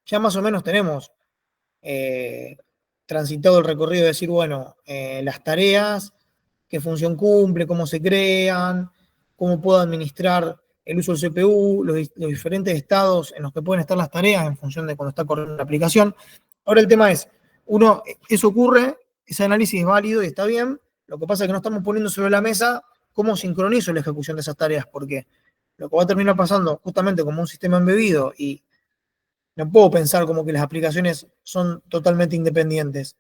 ya más o menos tenemos transitado el recorrido de decir, bueno, las tareas, qué función cumple, cómo se crean, cómo puedo administrar el uso del CPU, los diferentes estados en los que pueden estar las tareas en función de cuando está corriendo la aplicación. Ahora el tema es, eso ocurre, ese análisis es válido y está bien, lo que pasa es que no estamos poniendo sobre la mesa cómo sincronizo la ejecución de esas tareas, porque lo que va a terminar pasando justamente como un sistema embebido y no puedo pensar como que las aplicaciones son totalmente independientes.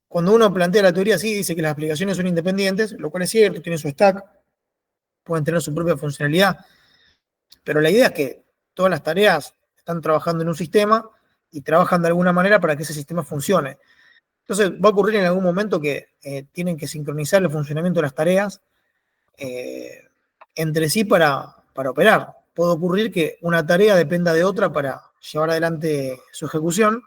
Cuando uno plantea la teoría así, dice que las aplicaciones son independientes, lo cual es cierto, tienen su stack, pueden tener su propia funcionalidad, pero la idea es que todas las tareas están trabajando en un sistema y trabajan de alguna manera para que ese sistema funcione. Entonces va a ocurrir en algún momento que tienen que sincronizar el funcionamiento de las tareas eh, entre sí para operar. Puede ocurrir que una tarea dependa de otra para llevar adelante su ejecución,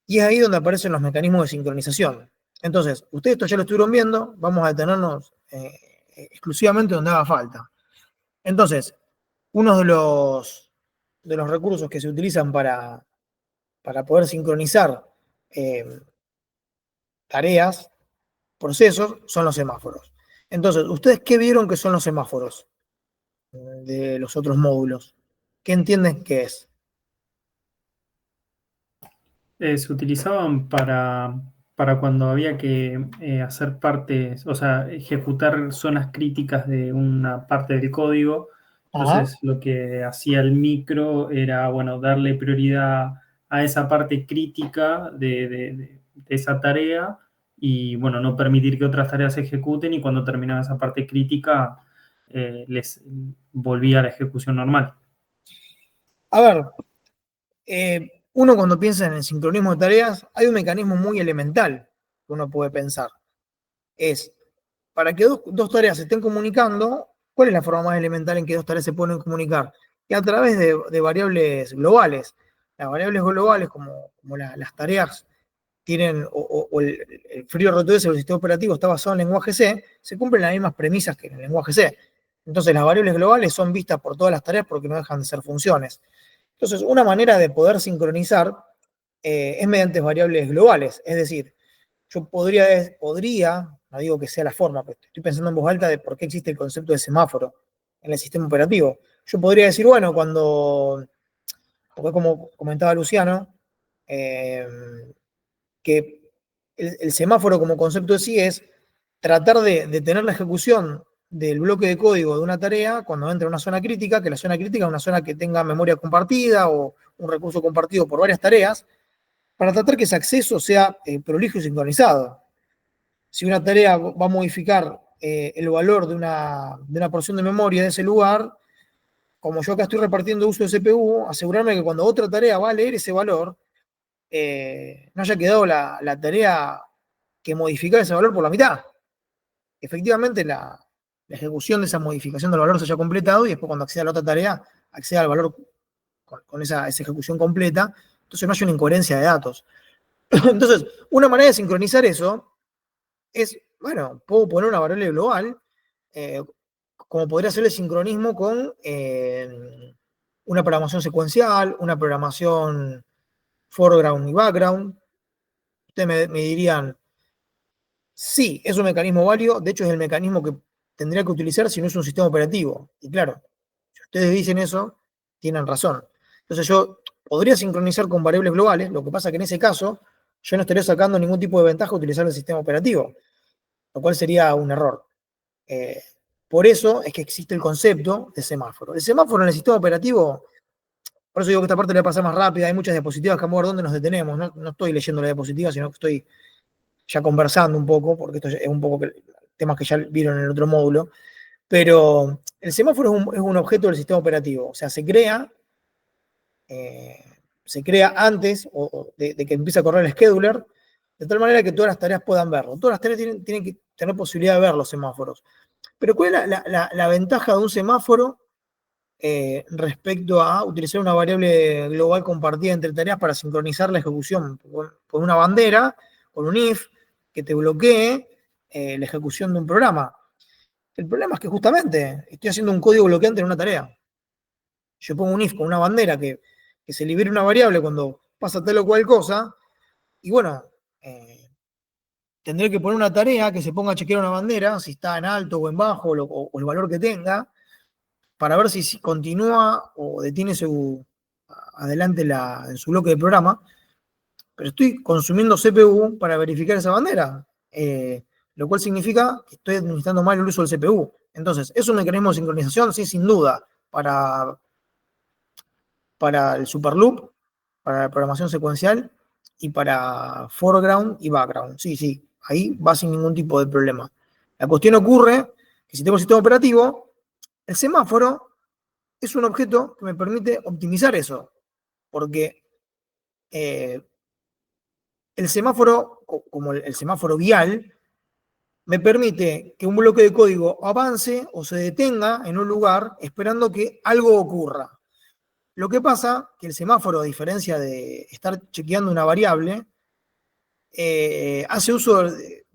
y es ahí donde aparecen los mecanismos de sincronización. Entonces, ustedes esto ya lo estuvieron viendo, vamos a detenernos exclusivamente donde haga falta. Entonces, uno de los recursos que se utilizan para poder sincronizar eh, tareas, procesos, son los semáforos. Entonces, ¿ustedes qué vieron que son los semáforos de los otros módulos? ¿Qué entienden que es? Se utilizaban para cuando había que hacer partes, o sea, ejecutar zonas críticas de una parte del código. Ajá. Entonces, lo que hacía el micro era, bueno, darle prioridad a esa parte crítica de esa tarea y, bueno, no permitir que otras tareas se ejecuten y cuando terminaba esa parte crítica, les volvía a la ejecución normal. A ver, uno cuando piensa en el sincronismo de tareas, hay un mecanismo muy elemental que uno puede pensar. Es, para que dos tareas se estén comunicando, ¿cuál es la forma más elemental en que dos tareas se pueden comunicar? Y a través de variables globales. Las variables globales, como las tareas tienen, o el FreeRTOS o el sistema operativo está basado en lenguaje C, se cumplen las mismas premisas que en el lenguaje C. Entonces las variables globales son vistas por todas las tareas porque no dejan de ser funciones. Entonces, una manera de poder sincronizar es mediante variables globales. Es decir, yo podría, no digo que sea la forma, pero estoy pensando en voz alta de por qué existe el concepto de semáforo en el sistema operativo. Yo podría decir, bueno, porque como comentaba Luciano, eh, que el semáforo como concepto de sí es tratar de tener la ejecución del bloque de código de una tarea cuando entra en una zona crítica, que la zona crítica es una zona que tenga memoria compartida o un recurso compartido por varias tareas, para tratar que ese acceso sea prolijo y sincronizado. Si una tarea va a modificar el valor de una porción de memoria de ese lugar, como yo acá estoy repartiendo uso de CPU, asegurarme que cuando otra tarea va a leer ese valor, no haya quedado la tarea que modificar ese valor por la mitad. Efectivamente, la ejecución de esa modificación del valor se haya completado y después cuando acceda a la otra tarea, acceda al valor con esa ejecución completa. Entonces no hay una incoherencia de datos. Entonces, una manera de sincronizar eso es, bueno, puedo poner una variable global, eh, como podría ser el sincronismo con una programación secuencial, una programación foreground y background. Ustedes me dirían, sí, es un mecanismo válido, de hecho es el mecanismo que tendría que utilizar si no es un sistema operativo. Y claro, si ustedes dicen eso, tienen razón. Entonces yo podría sincronizar con variables globales, lo que pasa que en ese caso yo no estaría sacando ningún tipo de ventaja utilizar el sistema operativo, lo cual sería un error. Eh, por eso es que existe el concepto de semáforo. El semáforo en el sistema operativo, por eso digo que esta parte le va a pasar más rápida, hay muchas diapositivas que vamos a ver dónde nos detenemos, no estoy leyendo la diapositiva, sino que estoy ya conversando un poco, porque esto es un poco temas que ya vieron en el otro módulo, pero el semáforo es un objeto del sistema operativo, o sea, eh, se crea antes de que empiece a correr el scheduler, de tal manera que todas las tareas puedan verlo. Todas las tareas tienen que tener posibilidad de ver los semáforos. Pero ¿cuál es la ventaja de un semáforo respecto a utilizar una variable global compartida entre tareas para sincronizar la ejecución con una bandera, con un if, que te bloquee la ejecución de un programa? El problema es que justamente estoy haciendo un código bloqueante en una tarea. Yo pongo un if con una bandera que que se libere una variable cuando pasa tal o cual cosa, y bueno, tendré que poner una tarea que se ponga a chequear una bandera, si está en alto o en bajo, o el valor que tenga, para ver si continúa o detiene adelante en su bloque de programa, pero estoy consumiendo CPU para verificar esa bandera, lo cual significa que estoy administrando mal el uso del CPU. Entonces, ¿es un mecanismo de sincronización? Sí, sin duda, para el superloop, para la programación secuencial y para foreground y background. Sí, sí, ahí va sin ningún tipo de problema. La cuestión ocurre que si tengo el sistema operativo, el semáforo es un objeto que me permite optimizar eso, porque el semáforo, como el semáforo vial, me permite que un bloque de código avance o se detenga en un lugar esperando que algo ocurra. Lo que pasa que el semáforo, a diferencia de estar chequeando una variable, hace uso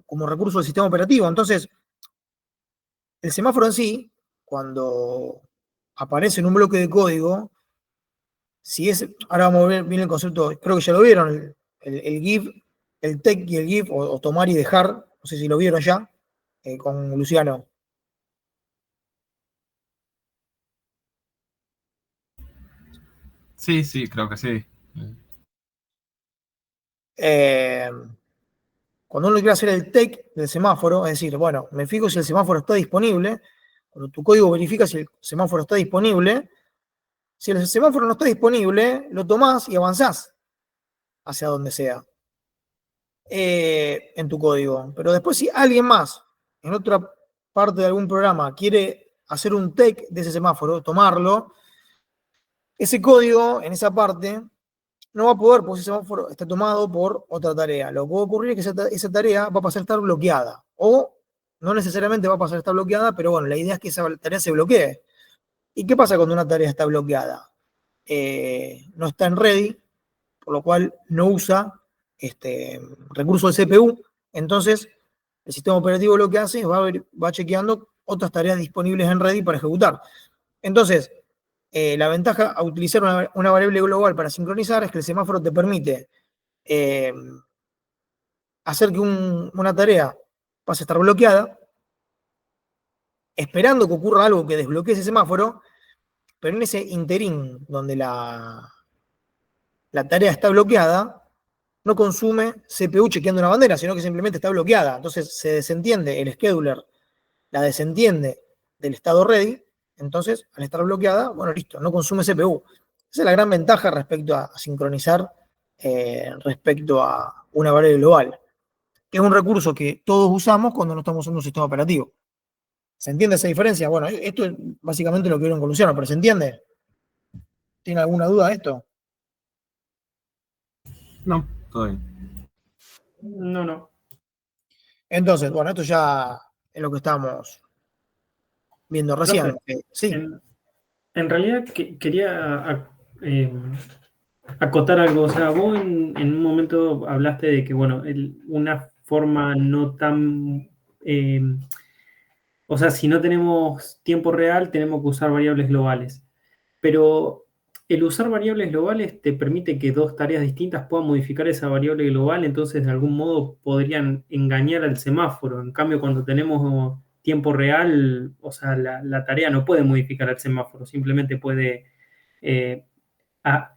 como recurso del sistema operativo. Entonces, el semáforo en sí, cuando aparece en un bloque de código, si es, ahora vamos a ver bien el concepto, creo que ya lo vieron, el give, el take y el give, o tomar y dejar, no sé si lo vieron ya, con Luciano. Sí, sí, creo que sí. Eh, Cuando uno quiere hacer el take del semáforo, es decir, bueno, me fijo si el semáforo está disponible, cuando tu código verifica si el semáforo está disponible, si el semáforo no está disponible, lo tomás y avanzás hacia donde sea en tu código. Pero después si alguien más en otra parte de algún programa quiere hacer un take de ese semáforo, tomarlo, ese código en esa parte no va a poder porque ese semáforo está tomado por otra tarea. Lo que puede ocurrir es que esa tarea va a pasar a estar bloqueada. O no necesariamente va a pasar a estar bloqueada, pero bueno, la idea es que esa tarea se bloquee. ¿Y qué pasa cuando una tarea está bloqueada? No está en ready, por lo cual no usa recursos del CPU. Entonces, el sistema operativo lo que hace es va chequeando otras tareas disponibles en ready para ejecutar. Entonces, la ventaja a utilizar una variable global para sincronizar es que el semáforo te permite hacer que una tarea pase a estar bloqueada, esperando que ocurra algo que desbloquee ese semáforo, pero en ese interín donde la tarea está bloqueada, no consume CPU chequeando una bandera, sino que simplemente está bloqueada. Entonces se desentiende el scheduler, la desentiende del estado ready, entonces al estar bloqueada, bueno, listo, no consume CPU. Esa es la gran ventaja respecto a sincronizar respecto a una variable global, que es un recurso que todos usamos cuando no estamos usando un sistema operativo. ¿Se entiende esa diferencia? Bueno, esto es básicamente lo que vieron con Luciano, pero ¿se entiende? ¿Tiene alguna duda de esto? No, todo bien. No, no. Entonces, bueno, esto ya es lo que estábamos viendo recién. Profe, Sí. en realidad quería acotar algo. O sea, vos en un momento hablaste de que, bueno, una forma no tan... o sea, si no tenemos tiempo real, tenemos que usar variables globales. Pero el usar variables globales te permite que dos tareas distintas puedan modificar esa variable global, entonces de algún modo podrían engañar al semáforo. En cambio, cuando tenemos tiempo real, o sea, la tarea no puede modificar al semáforo, simplemente puede eh, a-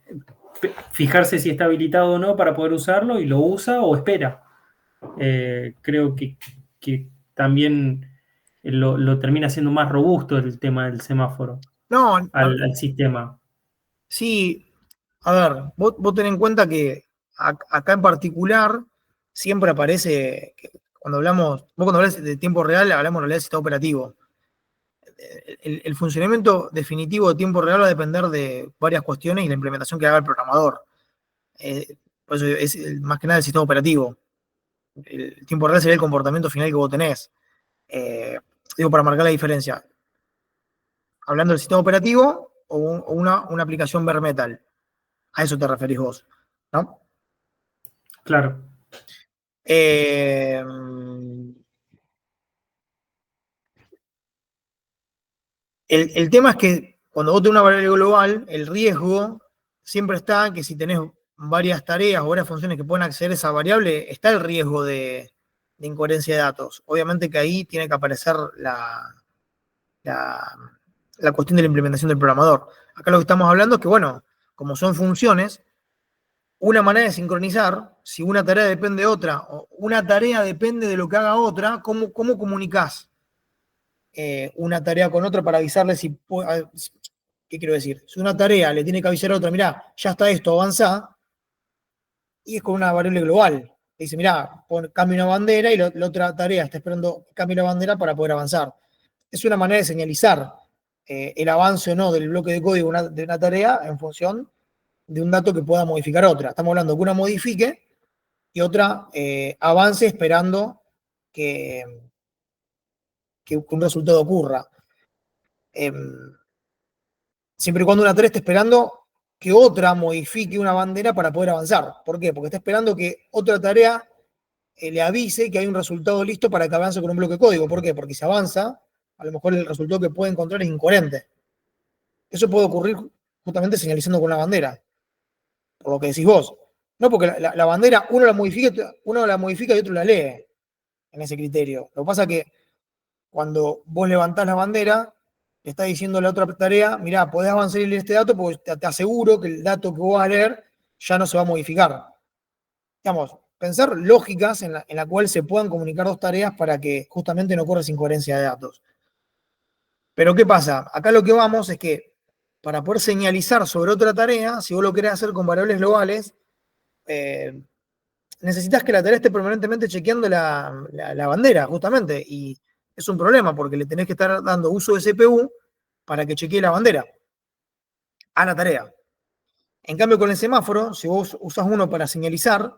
fijarse si está habilitado o no para poder usarlo y lo usa o espera. Creo que también lo termina siendo más robusto el tema del semáforo No, al sistema. sí, a ver, vos ten en cuenta que acá en particular siempre aparece, vos cuando hablas de tiempo real, hablamos en realidad de sistema operativo. El funcionamiento definitivo de tiempo real va a depender de varias cuestiones y la implementación que haga el programador. Por eso es más que nada el sistema operativo. El tiempo real sería el comportamiento final que vos tenés. Eh, Digo, para marcar la diferencia. Hablando del sistema operativo o una aplicación bare metal. A eso te referís vos, ¿no? Claro, Eh, el tema es que cuando vos tenés una variable global, el riesgo siempre está que si tenés varias tareas o varias funciones que pueden acceder a esa variable, está el riesgo de incoherencia de datos. Obviamente que ahí tiene que aparecer la cuestión de la implementación del programador. Acá lo que estamos hablando es que, bueno, como son funciones, una manera de sincronizar, si una tarea depende de otra, o una tarea depende de lo que haga otra, ¿cómo comunicás una tarea con otra para avisarle si... ¿Qué quiero decir? Si una tarea le tiene que avisar a otra, mirá, ya está esto, avanzá, y es con una variable global. Dice, mirá, cambia una bandera y la otra tarea está esperando que cambie la bandera para poder avanzar. Es una manera de señalizar el avance o no del bloque de código de una tarea en función de un dato que pueda modificar otra. Estamos hablando de que una modifique y otra avance esperando que un resultado ocurra. Siempre y cuando una tarea esté esperando que otra modifique una bandera para poder avanzar. ¿Por qué? Porque está esperando que otra tarea le avise que hay un resultado listo para que avance con un bloque de código. ¿Por qué? Porque si avanza, a lo mejor el resultado que puede encontrar es incoherente. Eso puede ocurrir justamente señalizando con una bandera, por lo que decís vos. No, porque la bandera uno la modifica y otro la lee en ese criterio. Lo que pasa es que cuando vos levantás la bandera, le estás diciendo a la otra tarea, mirá, podés avanzar y leer este dato porque te aseguro que el dato que vos vas a leer ya no se va a modificar. Digamos, pensar lógicas en la cual se puedan comunicar dos tareas para que justamente no ocurra incoherencia de datos. Pero ¿qué pasa? Acá lo que vamos es que para poder señalizar sobre otra tarea, si vos lo querés hacer con variables globales, necesitas que la tarea esté permanentemente chequeando la bandera, justamente, y es un problema porque le tenés que estar dando uso de CPU para que chequee la bandera a la tarea. En cambio, con el semáforo, si vos usás uno para señalizar,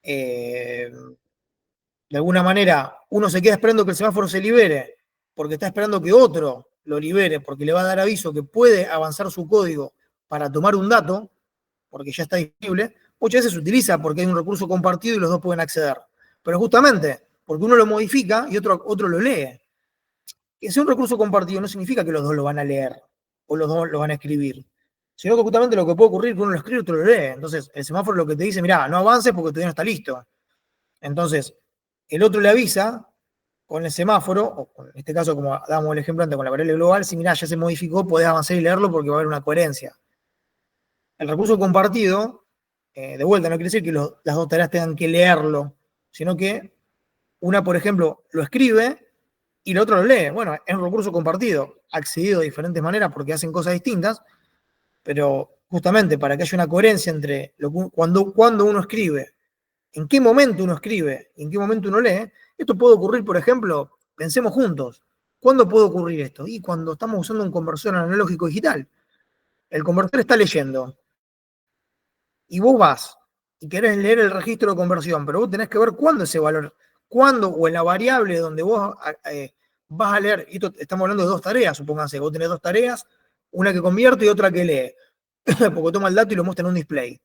de alguna manera uno se queda esperando que el semáforo se libere porque está esperando que otro lo libere porque le va a dar aviso que puede avanzar su código para tomar un dato, porque ya está disponible. Muchas veces se utiliza porque hay un recurso compartido y los dos pueden acceder. Pero justamente porque uno lo modifica y otro lo lee. Que sea un recurso compartido no significa que los dos lo van a leer o los dos lo van a escribir, sino que justamente lo que puede ocurrir es que uno lo escribe y otro lo lee. Entonces, el semáforo lo que te dice, mirá, no avances porque todavía no está listo. Entonces, el otro le avisa con el semáforo, o en este caso, como dábamos el ejemplo antes con la variable global, si mirá, ya se modificó, podés avanzar y leerlo porque va a haber una coherencia. El recurso compartido, de vuelta, no quiere decir que las dos tareas tengan que leerlo, sino que una, por ejemplo, lo escribe y la otra lo lee. Bueno, es un recurso compartido, accedido de diferentes maneras porque hacen cosas distintas, pero justamente para que haya una coherencia entre cuando uno escribe, en qué momento uno escribe y en qué momento uno lee, esto puede ocurrir, por ejemplo, pensemos juntos, ¿cuándo puede ocurrir esto? Y cuando estamos usando un conversor analógico digital. El conversor está leyendo y vos vas y querés leer el registro de conversión, pero vos tenés que ver cuándo ese valor, cuándo o en la variable donde vos vas a leer, y esto estamos hablando de dos tareas, supónganse, vos tenés dos tareas, una que convierte y otra que lee, porque toma el dato y lo muestra en un display.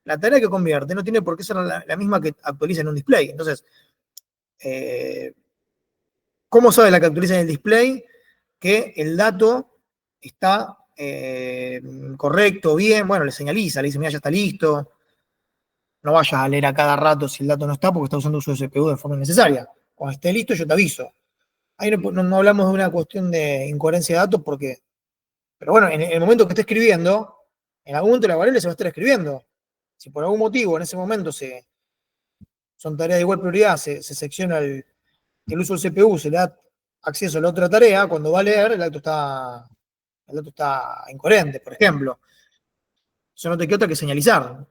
La tarea que convierte no tiene por qué ser la misma que actualiza en un display. Entonces, ¿cómo sabe la que actualiza en el display que el dato está correcto, bien? Bueno, le señaliza, le dice, mira, ya está listo. No vayas a leer a cada rato si el dato no está porque está usando uso de CPU de forma innecesaria. Cuando esté listo, yo te aviso. Ahí no hablamos de una cuestión de incoherencia de datos porque, pero bueno, en el momento que esté escribiendo, en algún momento la variable se va a estar escribiendo. Si por algún motivo en ese momento son tareas de igual prioridad, se secciona el uso del CPU, se le da acceso a la otra tarea, cuando va a leer, el dato está incoherente, por ejemplo. Eso no te queda otra que señalizar.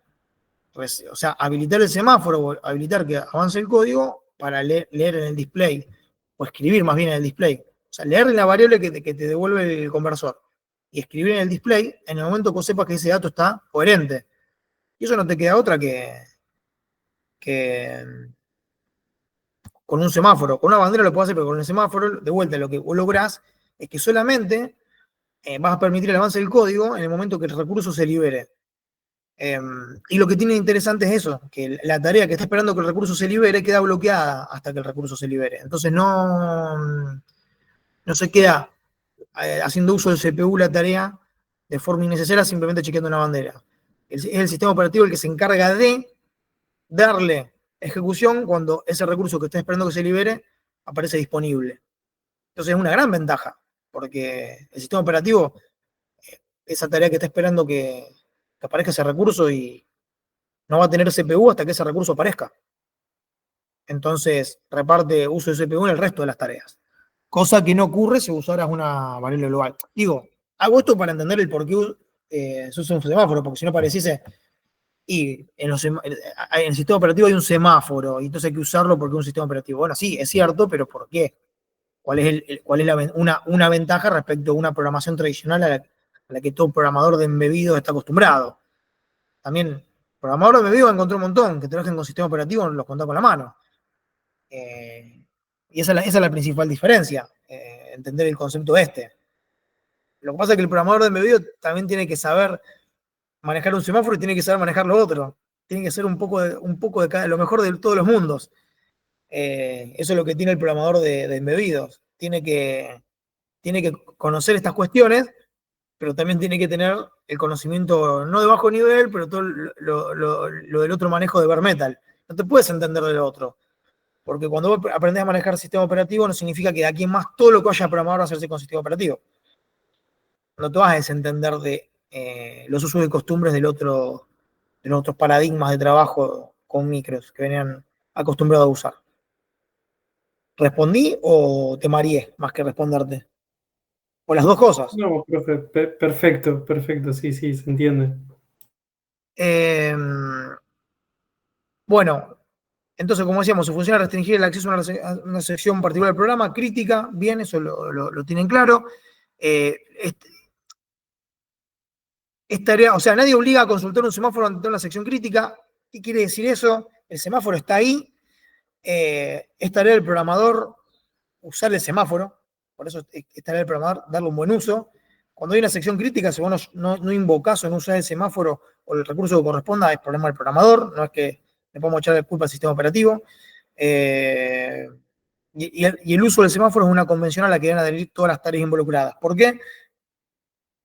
Pues, o sea, habilitar el semáforo o habilitar que avance el código para leer en el display, o escribir más bien en el display. O sea, leer en la variable que te devuelve el conversor y escribir en el display en el momento que sepas que ese dato está coherente. Y eso no te queda otra que con un semáforo. Con una bandera lo puedo hacer, pero con el semáforo, de vuelta, lo que vos lográs es que solamente vas a permitir el avance del código en el momento que el recurso se libere. Y lo que tiene interesante es eso, que la tarea que está esperando que el recurso se libere queda bloqueada hasta que el recurso se libere. Entonces no se queda haciendo uso del CPU la tarea de forma innecesaria simplemente chequeando una bandera. Es el sistema operativo el que se encarga de darle ejecución cuando ese recurso que está esperando que se libere aparece disponible. Entonces es una gran ventaja, porque el sistema operativo, esa tarea que está esperando que aparezca ese recurso y no va a tener CPU hasta que ese recurso aparezca. Entonces reparte uso de CPU en el resto de las tareas. Cosa que no ocurre si usaras una variable global. Digo, hago esto para entender el por qué se usa un semáforo, porque si no pareciese, y en el sistema operativo hay un semáforo, y entonces hay que usarlo porque es un sistema operativo. Bueno, sí, es cierto, pero ¿por qué? ¿Cuál es una ventaja respecto a una programación tradicional a la que todo programador de embebido está acostumbrado? También, programador de embebido encontré un montón, que trabajan con sistema operativo, los contá con la mano. Y esa es la principal diferencia, entender el concepto este. Lo que pasa es que el programador de embebido también tiene que saber manejar un semáforo y tiene que saber manejar lo otro. Tiene que ser un poco de cada, lo mejor de todos los mundos. Eso es lo que tiene el programador de embebidos. Tiene que conocer estas cuestiones, pero también tiene que tener el conocimiento, no de bajo nivel, pero todo lo del otro manejo de bare metal. No te puedes entender del otro. Porque cuando vos aprendés a manejar sistema operativo, no significa que de aquí en más todo lo que vaya a programar va a hacerse con sistema operativo. No te vas a desentender de los usos y costumbres de los otros paradigmas de trabajo con micros que venían acostumbrados a usar. ¿Respondí o te mareé más que responderte? O las dos cosas. No, profe, perfecto, sí, se entiende. Bueno, entonces, como decíamos, su función es restringir el acceso a una sección particular del programa, crítica, bien, eso lo tienen claro. Es tarea, o sea, nadie obliga a consultar un semáforo ante una sección crítica. ¿Qué quiere decir eso? El semáforo está ahí. Es tarea del programador usar el semáforo. Por eso es tarea del programador darle un buen uso. Cuando hay una sección crítica, si vos no invocás o no usás el semáforo o el recurso que corresponda, es problema del programador. No es que le podemos echar la culpa al sistema operativo. Y el uso del semáforo es una convención a la que deben adherir todas las tareas involucradas. ¿Por qué?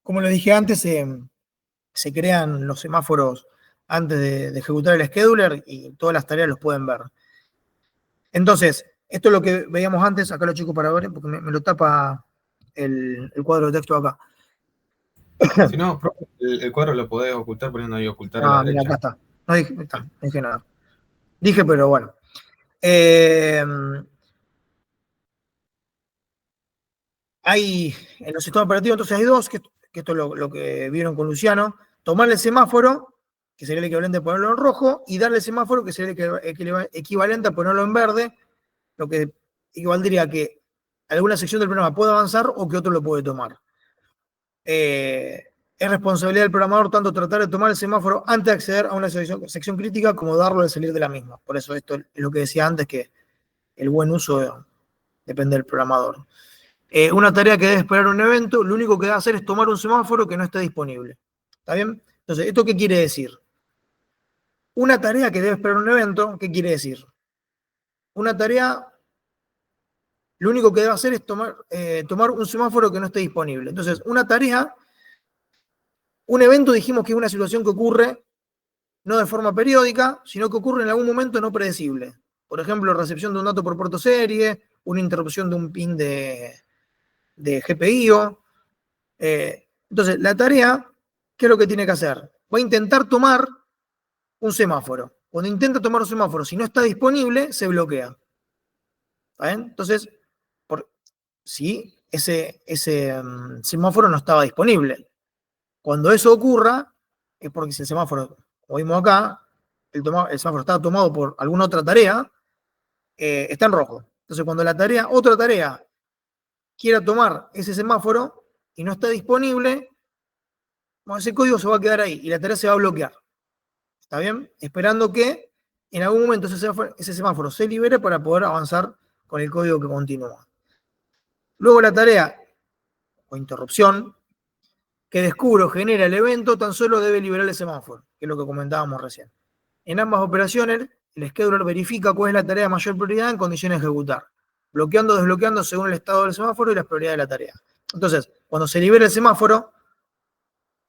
Como lo dije antes, se crean los semáforos antes de ejecutar el scheduler y todas las tareas los pueden ver. Entonces, esto es lo que veíamos antes, acá lo checo para ver, porque me lo tapa el cuadro de texto acá. Si no, profe, el cuadro lo podés ocultar poniendo ahí ocultar a la Mira, derecha. acá está. No dije nada. Dije, pero bueno. Hay, en los sistemas operativos, entonces hay dos, que esto es lo que vieron con Luciano: tomar el semáforo, que sería el equivalente a ponerlo en rojo, y darle el semáforo, que sería el equivalente a ponerlo en verde, lo que equivaldría a que alguna sección del programa puede avanzar o que otro lo puede tomar. Es responsabilidad del programador tanto tratar de tomar el semáforo antes de acceder a una sección crítica como darlo al salir de la misma. Por eso esto es lo que decía antes, que el buen uso depende del programador. Una tarea que debe esperar un evento, lo único que debe hacer es tomar un semáforo que no esté disponible. ¿Está bien? Entonces, ¿esto qué quiere decir? Una tarea que debe esperar un evento, ¿qué quiere decir? Una tarea, lo único que debe hacer es tomar un semáforo que no esté disponible. Entonces, una tarea, un evento, dijimos que es una situación que ocurre no de forma periódica, sino que ocurre en algún momento no predecible. Por ejemplo, recepción de un dato por puerto serie, una interrupción de un pin de GPIO. Entonces, la tarea, ¿qué es lo que tiene que hacer? Va a intentar tomar un semáforo. Cuando intenta tomar un semáforo, si no está disponible, se bloquea. ¿Está bien? Entonces, si ese semáforo no estaba disponible. Cuando eso ocurra, es porque si el semáforo, como vimos acá, el semáforo estaba tomado por alguna otra tarea, está en rojo. Entonces, cuando otra tarea, quiera tomar ese semáforo y no está disponible, bueno, ese código se va a quedar ahí y la tarea se va a bloquear. ¿Está bien? Esperando que en algún momento ese semáforo se libere para poder avanzar con el código que continúa. Luego la tarea o interrupción que descubro genera el evento tan solo debe liberar el semáforo, que es lo que comentábamos recién. En ambas operaciones, el scheduler verifica cuál es la tarea de mayor prioridad en condiciones de ejecutar, bloqueando o desbloqueando según el estado del semáforo y las prioridades de la tarea. Entonces, cuando se libera el semáforo,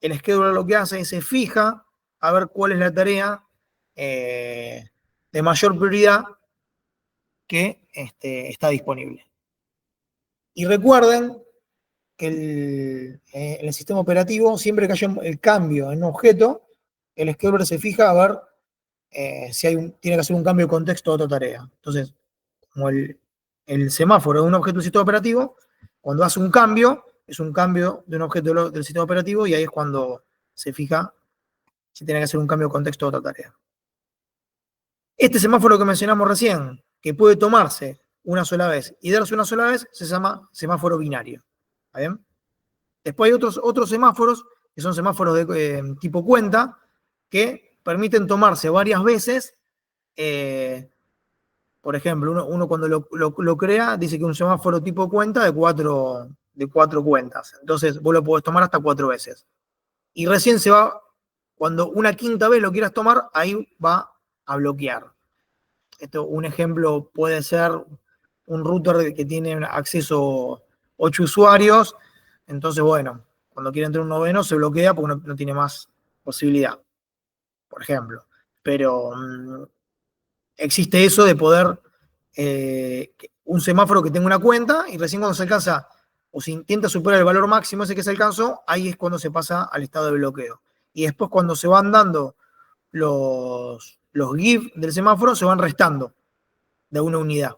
el scheduler lo que hace es se fija a ver cuál es la tarea de mayor prioridad que está disponible. Y recuerden que en el sistema operativo, siempre que haya el cambio en un objeto, el scheduler se fija a ver si tiene que hacer un cambio de contexto a otra tarea. Entonces, como el semáforo de un objeto del sistema operativo, cuando hace un cambio, es un cambio de un objeto del sistema operativo y ahí es cuando se fija si tiene que hacer un cambio de contexto a otra tarea. Este semáforo que mencionamos recién, que puede tomarse una sola vez y darse una sola vez, se llama semáforo binario. ¿Está bien? Después hay otros semáforos, que son semáforos de tipo cuenta, que permiten tomarse varias veces. Por ejemplo, uno cuando lo crea, dice que un semáforo tipo cuenta de cuatro cuentas. Entonces, vos lo podés tomar hasta 4 veces. Y recién cuando una quinta vez lo quieras tomar, ahí va a bloquear. Un ejemplo puede ser un router que tiene acceso 8 usuarios. Entonces, bueno, cuando quiere entrar un noveno se bloquea porque no tiene más posibilidad, por ejemplo. Pero existe eso de poder un semáforo que tenga una cuenta y recién cuando se alcanza o se intenta superar el valor máximo ese que se alcanzó, ahí es cuando se pasa al estado de bloqueo. Y después cuando se van dando los GIF del semáforo, se van restando de una unidad.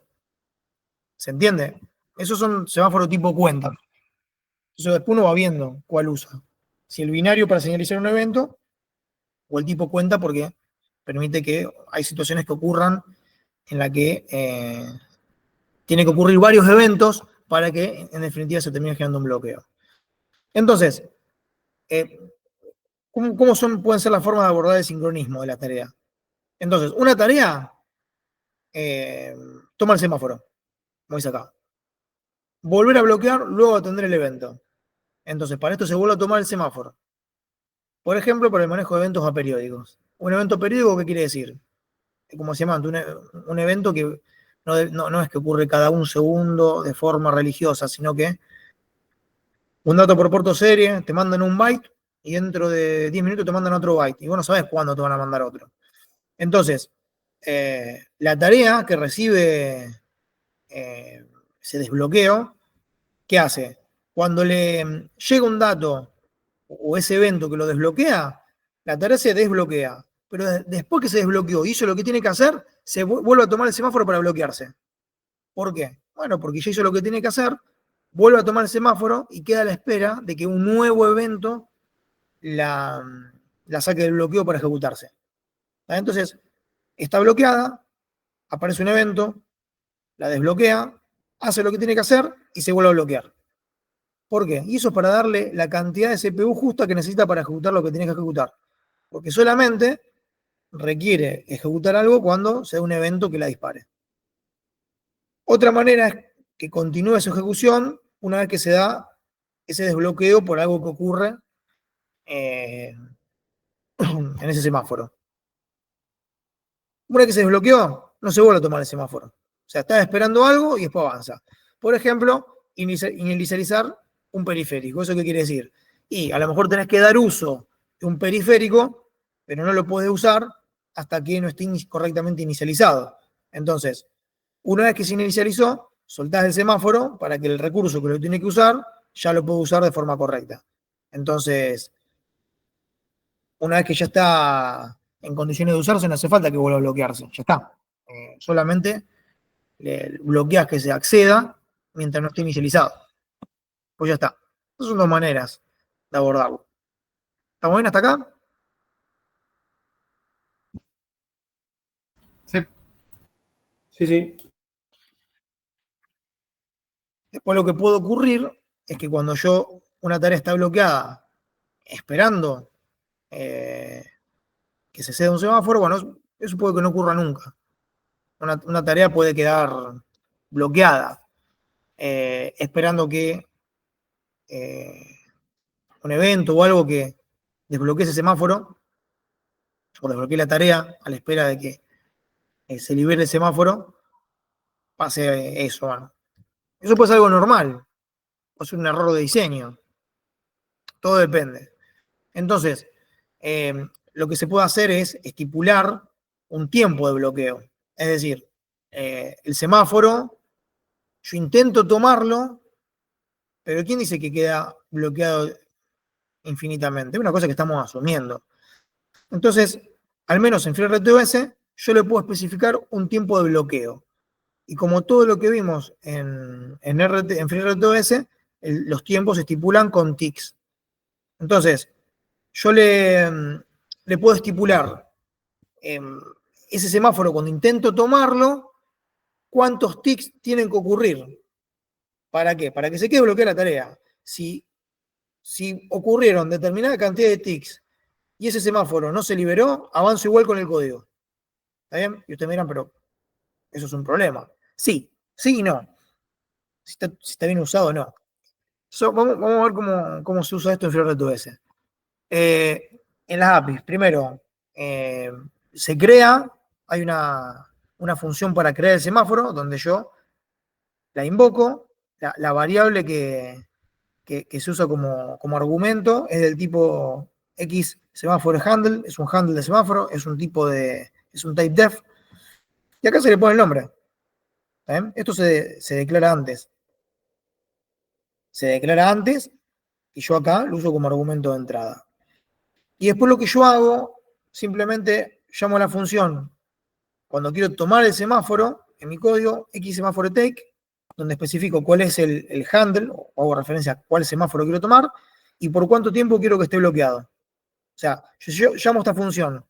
¿Se entiende? Esos son semáforos tipo cuenta. Entonces después uno va viendo cuál usa. Si el binario para señalizar un evento o el tipo cuenta porque permite que hay situaciones que ocurran en la que tiene que ocurrir varios eventos para que en definitiva se termine generando un bloqueo. Entonces, ¿cómo pueden ser las formas de abordar el sincronismo de la tarea? Entonces, una tarea toma el semáforo, como dice acá. Volver a bloquear, luego atender el evento. Entonces, para esto se vuelve a tomar el semáforo. Por ejemplo, para el manejo de eventos aperiódicos. Un evento periódico, ¿qué quiere decir? Como se llama, un evento que no es que ocurre cada un segundo de forma religiosa, sino que un dato por puerto serie, te mandan un byte y dentro de 10 minutos te mandan otro byte. Y vos no sabés cuándo te van a mandar otro. Entonces, la tarea que recibe ese desbloqueo, ¿qué hace? Cuando le llega un dato o ese evento que lo desbloquea, la tarea se desbloquea. Pero después que se desbloqueó y hizo lo que tiene que hacer, se vuelve a tomar el semáforo para bloquearse. ¿Por qué? Bueno, porque ya hizo lo que tiene que hacer, vuelve a tomar el semáforo y queda a la espera de que un nuevo evento la saque del bloqueo para ejecutarse. Entonces, está bloqueada, aparece un evento, la desbloquea, hace lo que tiene que hacer y se vuelve a bloquear. ¿Por qué? Y eso es para darle la cantidad de CPU justa que necesita para ejecutar lo que tiene que ejecutar. Porque solamente requiere ejecutar algo cuando se da un evento que la dispare. Otra manera es que continúe su ejecución una vez que se da ese desbloqueo por algo que ocurre en ese semáforo. Una vez que se desbloqueó, no se vuelve a tomar el semáforo. O sea, está esperando algo y después avanza. Por ejemplo, inicializar un periférico. ¿Eso qué quiere decir? Y a lo mejor tenés que dar uso de un periférico, pero no lo podés usar hasta que no esté correctamente inicializado. Entonces, una vez que se inicializó, soltás el semáforo para que el recurso que lo tiene que usar ya lo pueda usar de forma correcta. Entonces, una vez que ya está en condiciones de usarse, no hace falta que vuelva a bloquearse. Ya está. Solamente le bloqueas que se acceda mientras no esté inicializado. Pues ya está. Esas son dos maneras de abordarlo. ¿Estamos bien hasta acá? Sí. Sí. Después lo que puede ocurrir es que cuando una tarea está bloqueada esperando que se ceda un semáforo, bueno, eso puede que no ocurra nunca. Una tarea puede quedar bloqueada esperando que un evento o algo que desbloquee ese semáforo o desbloquee la tarea a la espera de que se libere el semáforo, pase eso. Bueno. Eso puede ser algo normal, puede ser un error de diseño. Todo depende. Entonces, lo que se puede hacer es estipular un tiempo de bloqueo. Es decir, el semáforo, yo intento tomarlo, pero ¿quién dice que queda bloqueado infinitamente? Es una cosa que estamos asumiendo. Entonces, al menos en FreeRTOS, yo le puedo especificar un tiempo de bloqueo. Y como todo lo que vimos en FreeRTOS, los tiempos se estipulan con ticks. Entonces, yo le puedo estipular ese semáforo cuando intento tomarlo, cuántos ticks tienen que ocurrir. ¿Para qué? Para que se quede bloqueada la tarea. Si ocurrieron determinada cantidad de ticks y ese semáforo no se liberó, avanzo igual con el código. ¿Está bien? Y ustedes me dirán, pero eso es un problema. Sí, sí y no. Si está bien usado o no. Vamos a ver cómo se usa esto en FreeRTOS. En las APIs, primero, se crea, hay una función para crear el semáforo, donde yo la invoco, la variable que se usa como argumento es del tipo X semáforo handle, es un handle de semáforo, es un type def, y acá se le pone el nombre. Esto se declara antes. Se declara antes y yo acá lo uso como argumento de entrada. Y después lo que yo hago, simplemente llamo a la función cuando quiero tomar el semáforo, en mi código, X semáforo take, donde especifico cuál es el handle, o hago referencia a cuál semáforo quiero tomar, y por cuánto tiempo quiero que esté bloqueado. O sea, yo llamo a esta función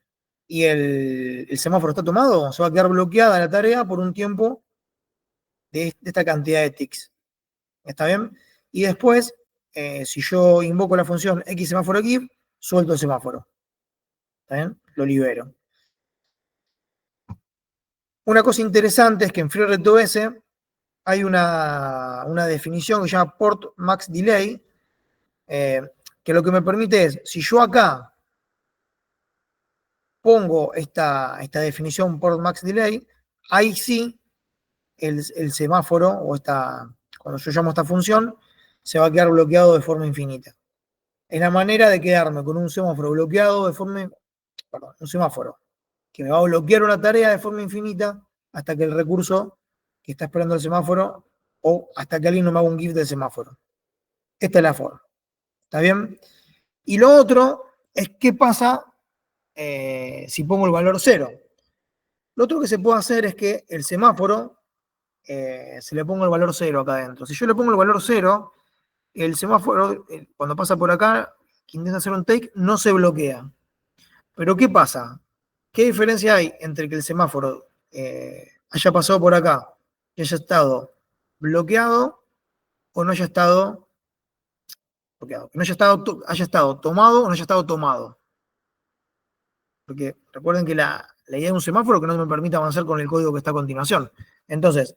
y el semáforo está tomado, se va a quedar bloqueada la tarea por un tiempo de esta cantidad de ticks. ¿Está bien? Y después, si yo invoco la función X semáforo give, suelto el semáforo. ¿Está bien? Lo libero. Una cosa interesante es que en FreeRTOS hay una definición que se llama port max delay, que lo que me permite es, si yo acá pongo esta definición port max delay, ahí sí el semáforo, cuando yo llamo esta función, se va a quedar bloqueado de forma infinita. Es la manera de quedarme con un semáforo bloqueado un semáforo que me va a bloquear una tarea de forma infinita hasta que el recurso que está esperando el semáforo o hasta que alguien no me haga un GIF del semáforo. Esta es la forma. ¿Está bien? Y lo otro es qué pasa si pongo el valor 0. Lo otro que se puede hacer es que el semáforo se le ponga el valor 0 acá adentro. Si yo le pongo el valor 0, el semáforo, cuando pasa por acá, que intenta hacer un take, no se bloquea. Pero ¿qué pasa? ¿Qué diferencia hay entre que el semáforo haya pasado por acá y haya estado bloqueado o no haya estado bloqueado? Que no haya estado tomado o no haya estado tomado. Porque recuerden que la idea de un semáforo es que no me permite avanzar con el código que está a continuación. Entonces,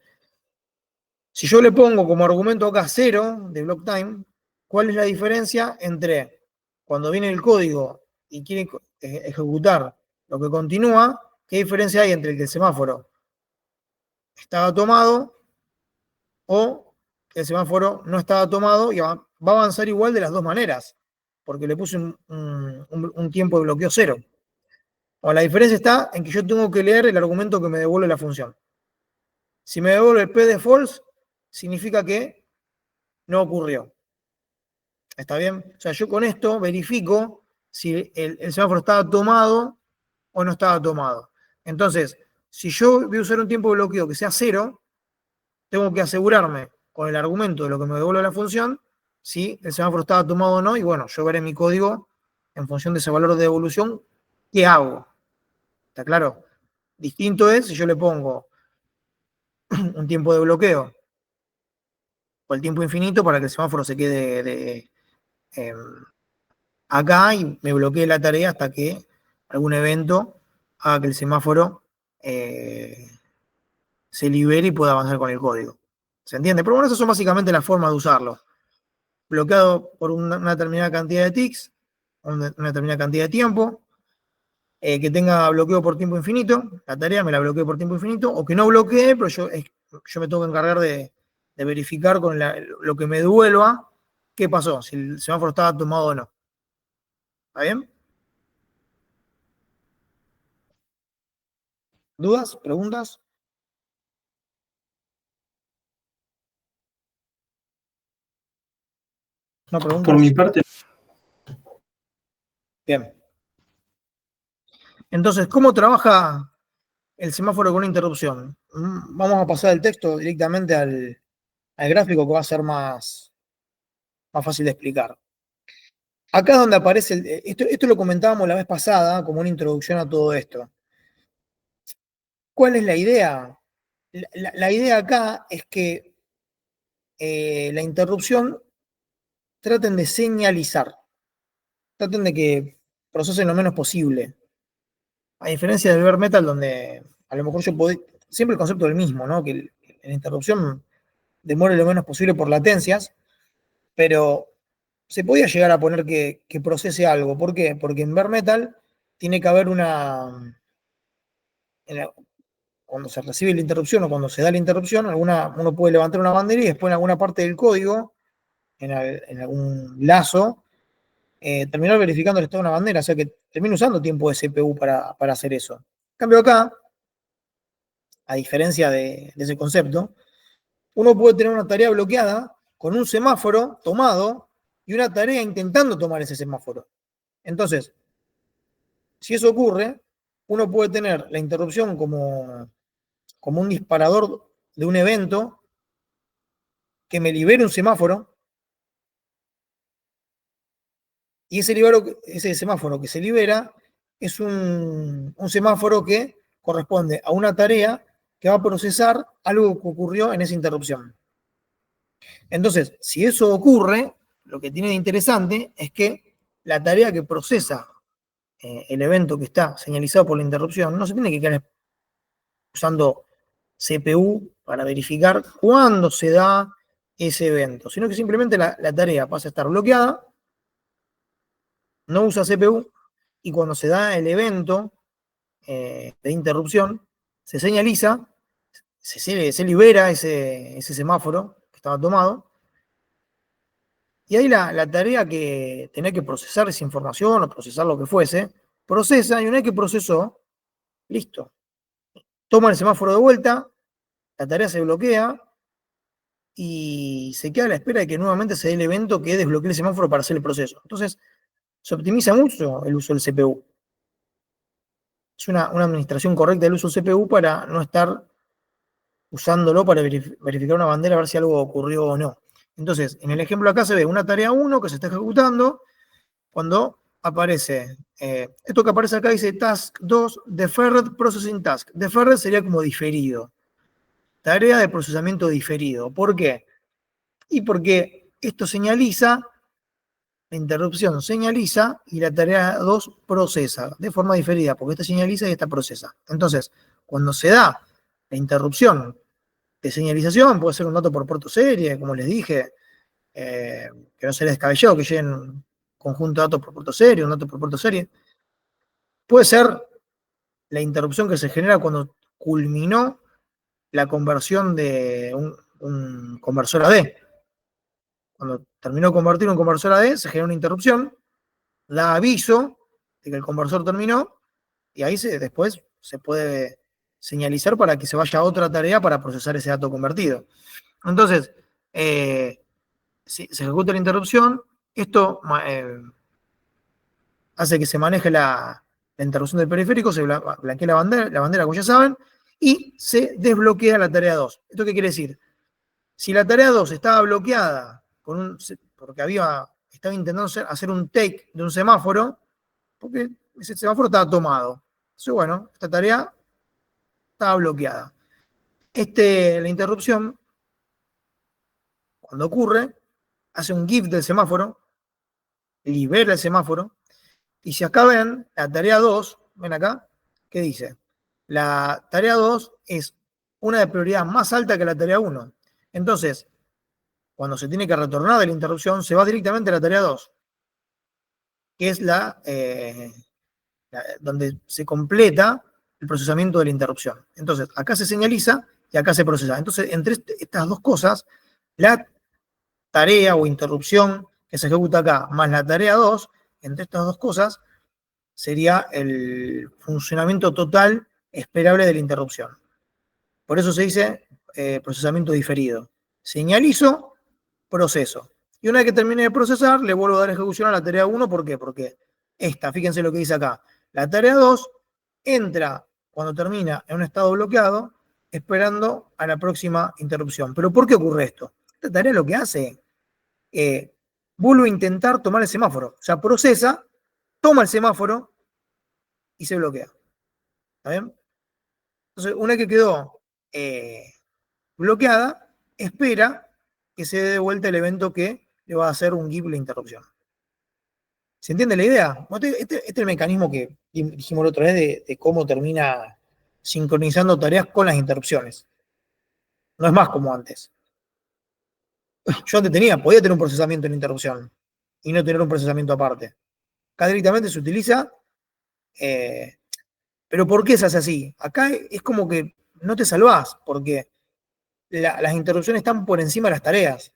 si yo le pongo como argumento acá 0 de block time, ¿cuál es la diferencia entre cuando viene el código y quiere ejecutar lo que continúa? ¿Qué diferencia hay entre el que el semáforo estaba tomado o que el semáforo no estaba tomado y va a avanzar igual de las dos maneras? Porque le puse un tiempo de bloqueo 0. O la diferencia está en que yo tengo que leer el argumento que me devuelve la función. Si me devuelve el p de false, significa que no ocurrió. ¿Está bien? O sea, yo con esto verifico si el semáforo estaba tomado o no estaba tomado. Entonces, si yo voy a usar un tiempo de bloqueo que sea 0, tengo que asegurarme con el argumento de lo que me devuelve la función si el semáforo estaba tomado o no, y bueno, yo veré mi código en función de ese valor de devolución, ¿qué hago? ¿Está claro? Distinto es si yo le pongo un tiempo de bloqueo o el tiempo infinito para que el semáforo se quede acá y me bloquee la tarea hasta que algún evento haga que el semáforo se libere y pueda avanzar con el código. ¿Se entiende? Pero bueno, esas son básicamente las formas de usarlo. Bloqueado por una determinada cantidad de ticks, una determinada cantidad de tiempo, que tenga bloqueo por tiempo infinito, la tarea me la bloquee por tiempo infinito, o que no bloquee, pero yo me tengo que encargar de verificar con lo que me devuelva qué pasó, si el semáforo estaba tomado o no. ¿Está bien? ¿Dudas? ¿Preguntas? ¿No preguntas? Por mi parte, Bien. Entonces, ¿cómo trabaja el semáforo con una interrupción? Vamos a pasar el texto directamente al gráfico que va a ser más fácil de explicar. Acá es donde aparece, esto lo comentábamos la vez pasada como una introducción a todo esto. ¿Cuál es la idea? La idea acá es que la interrupción traten de señalizar, traten de que procesen lo menos posible. A diferencia del bare metal, donde a lo mejor siempre el concepto es el mismo, ¿no? Que la interrupción demore lo menos posible por latencias, pero se podía llegar a poner que procese algo. ¿Por qué? Porque en bare metal tiene que haber cuando se recibe la interrupción o cuando se da la interrupción, uno puede levantar una bandera y después en alguna parte del código, en algún lazo, terminar verificando el estado de una bandera, o sea que termina usando tiempo de CPU para hacer eso. En cambio acá, a diferencia de ese concepto, uno puede tener una tarea bloqueada con un semáforo tomado y una tarea intentando tomar ese semáforo. Entonces, si eso ocurre, uno puede tener la interrupción como un disparador de un evento que me libere un semáforo, y ese semáforo que se libera es un semáforo que corresponde a una tarea que va a procesar algo que ocurrió en esa interrupción. Entonces, si eso ocurre, lo que tiene de interesante es que la tarea que procesa el evento que está señalizado por la interrupción no se tiene que quedar usando CPU para verificar cuándo se da ese evento, sino que simplemente la tarea pasa a estar bloqueada, no usa CPU, y cuando se da el evento de interrupción, se señaliza, se libera ese semáforo que estaba tomado, y ahí la tarea que tenía que procesar esa información o procesar lo que fuese, procesa, y una vez que procesó, listo. Toma el semáforo de vuelta, la tarea se bloquea y se queda a la espera de que nuevamente se dé el evento que desbloquee el semáforo para hacer el proceso. Entonces, se optimiza mucho el uso del CPU. Es una administración correcta del uso del CPU para no estar usándolo para verificar una bandera a ver si algo ocurrió o no. Entonces, en el ejemplo acá se ve una tarea 1 que se está ejecutando cuando aparece, esto que aparece acá dice task 2, deferred processing task. Deferred sería como diferido. Tarea de procesamiento diferido. ¿Por qué? Y porque esto señaliza, la interrupción señaliza y la tarea 2 procesa de forma diferida, porque esta señaliza y esta procesa. Entonces, cuando se da la interrupción de señalización, puede ser un dato por puerto serie, como les dije, que no sería descabellado que lleguen un conjunto de datos por puerto serie, un dato por puerto serie. Puede ser la interrupción que se genera cuando culminó la conversión de un conversor AD. Cuando terminó de convertir un conversor AD, se genera una interrupción, da aviso de que el conversor terminó, y ahí después se puede señalizar para que se vaya a otra tarea para procesar ese dato convertido. Entonces, si se ejecuta la interrupción, esto hace que se maneje la interrupción del periférico, se blanquea la bandera, como ya saben, y se desbloquea la tarea 2. ¿Esto qué quiere decir? Si la tarea 2 estaba bloqueada porque estaba intentando hacer un take de un semáforo, porque ese semáforo estaba tomado. Entonces, bueno, esta tarea estaba bloqueada. La interrupción, cuando ocurre, hace un GIF del semáforo, libera el semáforo, y si acá ven, la tarea 2, ven acá, ¿qué dice? La tarea 2 es una de prioridad más alta que la tarea 1. Entonces, cuando se tiene que retornar de la interrupción, se va directamente a la tarea 2, que es donde se completa el procesamiento de la interrupción. Entonces, acá se señaliza y acá se procesa. Entonces, entre estas dos cosas, la tarea o interrupción que se ejecuta acá más la tarea 2 entre estas dos cosas sería el funcionamiento total esperable de la interrupción. Por eso se dice procesamiento diferido. Señalizo, proceso. Y una vez que termine de procesar, le vuelvo a dar ejecución a la tarea 1. ¿Por qué? Porque esta, fíjense lo que dice acá, la tarea 2 entra cuando termina en un estado bloqueado, esperando a la próxima interrupción. ¿Pero por qué ocurre esto? Esta tarea lo que hace, vuelve a intentar tomar el semáforo. O sea, procesa, toma el semáforo y se bloquea. ¿Está bien? Entonces, una vez que quedó bloqueada, espera que se dé de vuelta el evento que le va a hacer un give la interrupción. ¿Se entiende la idea? Este es el mecanismo que dijimos la otra vez de cómo termina sincronizando tareas con las interrupciones. No es más como antes. Yo antes podía tener un procesamiento en interrupción y no tener un procesamiento aparte. Acá directamente se utiliza, pero ¿por qué se hace así? Acá es como que no te salvás, porque las interrupciones están por encima de las tareas.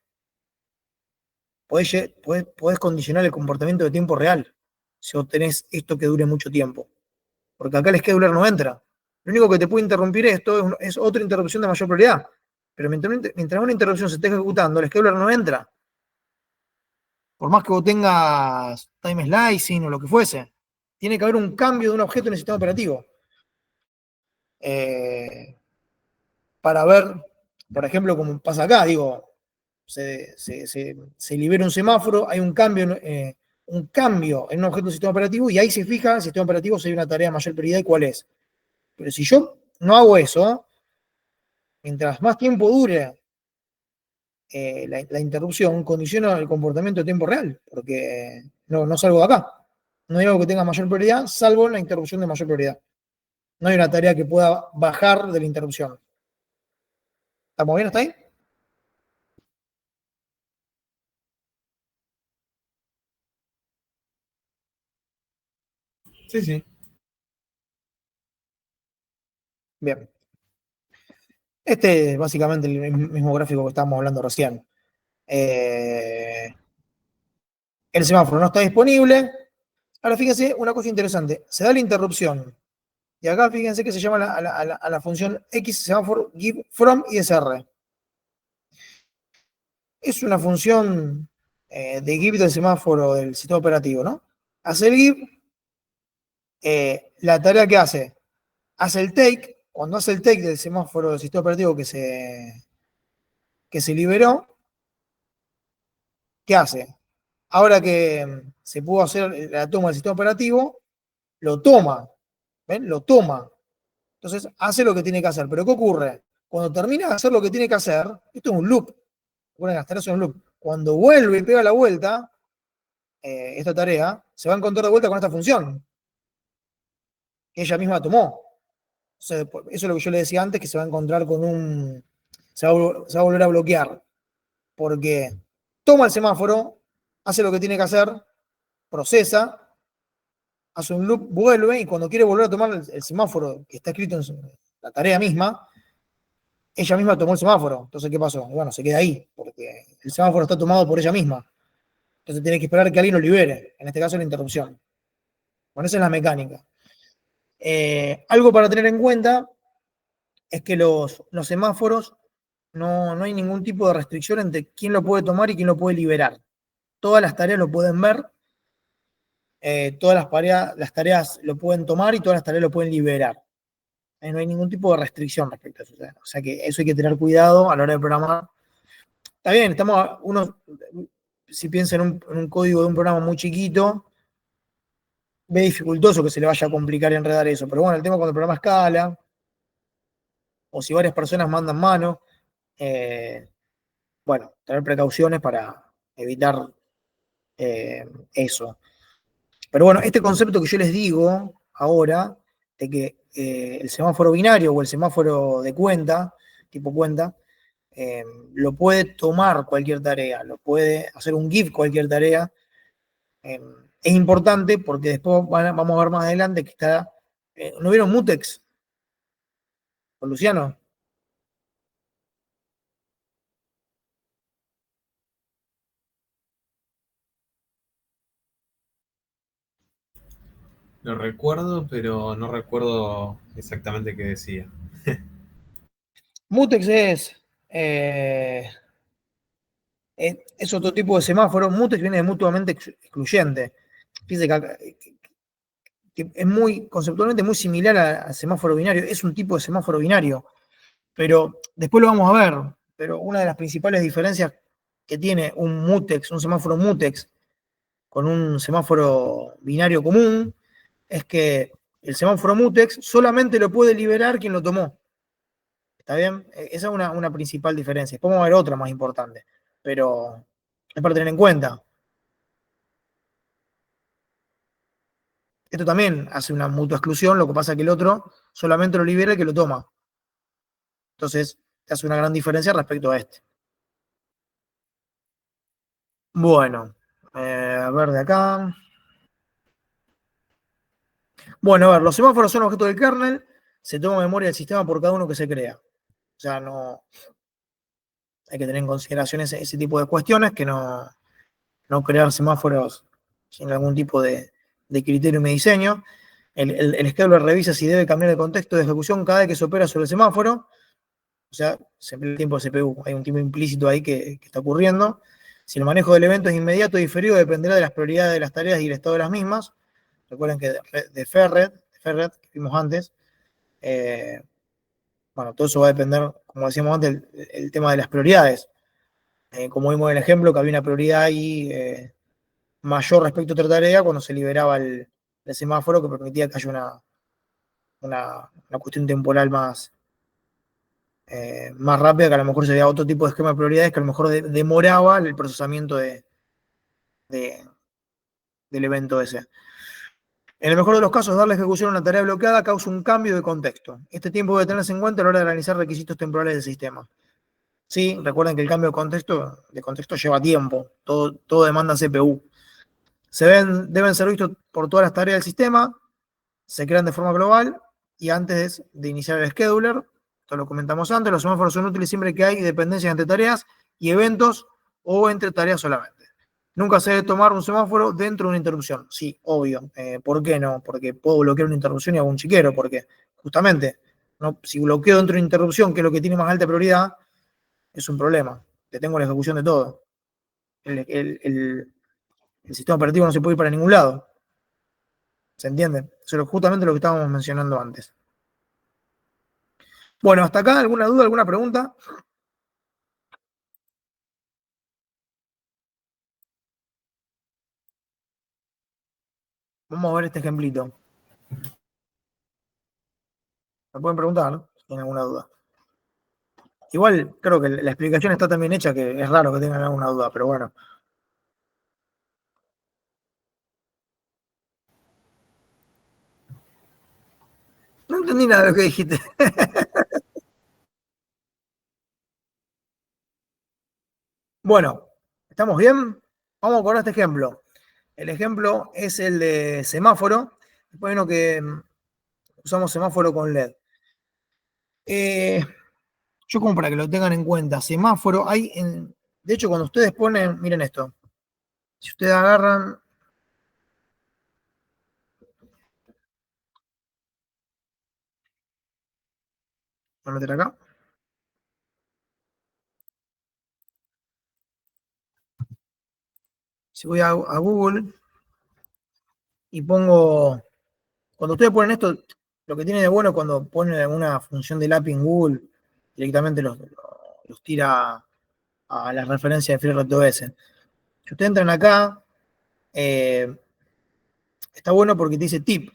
Podés condicionar el comportamiento de tiempo real si obtenés esto que dure mucho tiempo. Porque acá el scheduler no entra. Lo único que te puede interrumpir esto es otra interrupción de mayor prioridad. Pero mientras una interrupción se esté ejecutando, el scheduler no entra. Por más que vos tengas time slicing o lo que fuese, tiene que haber un cambio de un objeto en el sistema operativo. Para ver, por ejemplo, como pasa acá, digo, se libera un semáforo, hay un cambio en un objeto del sistema operativo y ahí se fija el sistema operativo si hay una tarea de mayor prioridad y cuál es. Pero si yo no hago eso, mientras más tiempo dure la interrupción, condiciona el comportamiento de tiempo real, porque no salgo de acá. No hay algo que tenga mayor prioridad, salvo la interrupción de mayor prioridad. No hay una tarea que pueda bajar de la interrupción. ¿Estamos bien hasta ahí? Sí, sí. Bien. Este es básicamente el mismo gráfico que estábamos hablando recién. El semáforo no está disponible. Ahora fíjense una cosa interesante. Se da la interrupción. Y acá fíjense que se llama a la función X semáforo give from ISR. Es una función de give del semáforo del sistema operativo, ¿no? Hace el give, la tarea que hace el take. Cuando hace el take del semáforo del sistema operativo que se liberó, ¿qué hace? Ahora que se pudo hacer la toma del sistema operativo, lo toma. ¿Ven? Lo toma. Entonces hace lo que tiene que hacer. Pero ¿qué ocurre? Cuando termina de hacer lo que tiene que hacer, esto es un loop. Recuerden, las tareas son un loop. Cuando vuelve y pega la vuelta, esta tarea, se va a encontrar de vuelta con esta función que ella misma tomó. Entonces, eso es lo que yo le decía antes, que se va a encontrar con un... Se va a volver a bloquear. Porque toma el semáforo, hace lo que tiene que hacer, procesa, hace un loop, vuelve, y cuando quiere volver a tomar el semáforo que está escrito en la tarea misma, ella misma tomó el semáforo. Entonces, ¿qué pasó? Bueno, se queda ahí, porque el semáforo está tomado por ella misma. Entonces tiene que esperar que alguien lo libere, en este caso la interrupción. Bueno, esa es la mecánica. Algo para tener en cuenta es que los semáforos no hay ningún tipo de restricción entre quién lo puede tomar y quién lo puede liberar. Todas las tareas lo pueden ver, todas las tareas lo pueden tomar y todas las tareas lo pueden liberar. No hay ningún tipo de restricción respecto a eso. O sea que eso hay que tener cuidado a la hora de programar. Está bien, si piensa en un código de un programa muy chiquito, ve dificultoso que se le vaya a complicar y enredar eso. Pero bueno, el tema cuando el programa escala, o si varias personas mandan mano, bueno, tener precauciones para evitar eso. Pero bueno, este concepto que yo les digo ahora, de que el semáforo binario o el semáforo de cuenta, tipo cuenta, lo puede tomar cualquier tarea, lo puede hacer un give cualquier tarea. Es importante porque después vamos a ver más adelante que está. ¿No vieron Mutex con Luciano? Lo recuerdo, pero no recuerdo exactamente qué decía. Mutex es otro tipo de semáforo. Mutex viene de mutuamente excluyente. Fíjese que es conceptualmente muy similar al semáforo binario. Es un tipo de semáforo binario. Pero después lo vamos a ver. Pero una de las principales diferencias que tiene un mutex, un semáforo mutex, con un semáforo binario común, es que el semáforo mutex solamente lo puede liberar quien lo tomó. ¿Está bien? Esa es una principal diferencia. Después vamos a ver otra más importante. Pero es para tener en cuenta. Esto también hace una mutua exclusión, lo que pasa es que el otro solamente lo libera el que lo toma. Entonces, te hace una gran diferencia respecto a este. Bueno, a ver de acá. Bueno, a ver, los semáforos son objetos del kernel, se toma memoria del sistema por cada uno que se crea. O sea, no hay que tener en consideración ese tipo de cuestiones, que no crear semáforos sin algún tipo de criterio ni diseño. El scheduler revisa si debe cambiar el contexto de ejecución cada vez que se opera sobre el semáforo. O sea, se emplea el tiempo de CPU. Hay un tiempo implícito ahí que está ocurriendo. Si el manejo del evento es inmediato o diferido, dependerá de las prioridades de las tareas y el estado de las mismas. Recuerden que de Ferret que vimos antes, bueno, todo eso va a depender, como decíamos antes, el tema de las prioridades. Como vimos en el ejemplo, que había una prioridad ahí mayor respecto a otra tarea cuando se liberaba el semáforo que permitía que haya una cuestión temporal más rápida, que a lo mejor sería otro tipo de esquema de prioridades que a lo mejor demoraba el procesamiento de, del evento ese. En el mejor de los casos, darle ejecución a una tarea bloqueada causa un cambio de contexto. Este tiempo debe tenerse en cuenta a la hora de realizar requisitos temporales del sistema. Sí, recuerden que el cambio de contexto lleva tiempo, todo demanda CPU. Deben ser vistos por todas las tareas del sistema, se crean de forma global y antes de iniciar el scheduler, esto lo comentamos antes, los semáforos son útiles siempre que hay dependencias entre tareas y eventos o entre tareas solamente. Nunca se debe tomar un semáforo dentro de una interrupción. Sí, obvio. ¿Por qué no? Porque puedo bloquear una interrupción y hago un chiquero, porque justamente, ¿no? Si bloqueo dentro de una interrupción, que es lo que tiene más alta prioridad, es un problema. Detengo la ejecución de todo. El sistema operativo no se puede ir para ningún lado. ¿Se entiende? Eso es justamente lo que estábamos mencionando antes. Bueno, hasta acá, ¿alguna duda, alguna pregunta? Vamos a ver este ejemplito. Me pueden preguntar, ¿no? Si tienen alguna duda. Igual creo que la explicación está tan bien hecha que es raro que tengan alguna duda, pero bueno. No entendí nada de lo que dijiste. Bueno, ¿estamos bien? Vamos con este ejemplo. El ejemplo es el de semáforo. Bueno, que usamos semáforo con LED. Yo como para que lo tengan en cuenta, semáforo de hecho, cuando ustedes ponen, miren esto, si ustedes agarran, voy a meter acá, si voy a Google y pongo, cuando ustedes ponen esto, lo que tiene de bueno cuando ponen alguna función del API en Google, directamente los tira a las referencias de FreeRTOS. Si ustedes entran acá, está bueno porque te dice tip.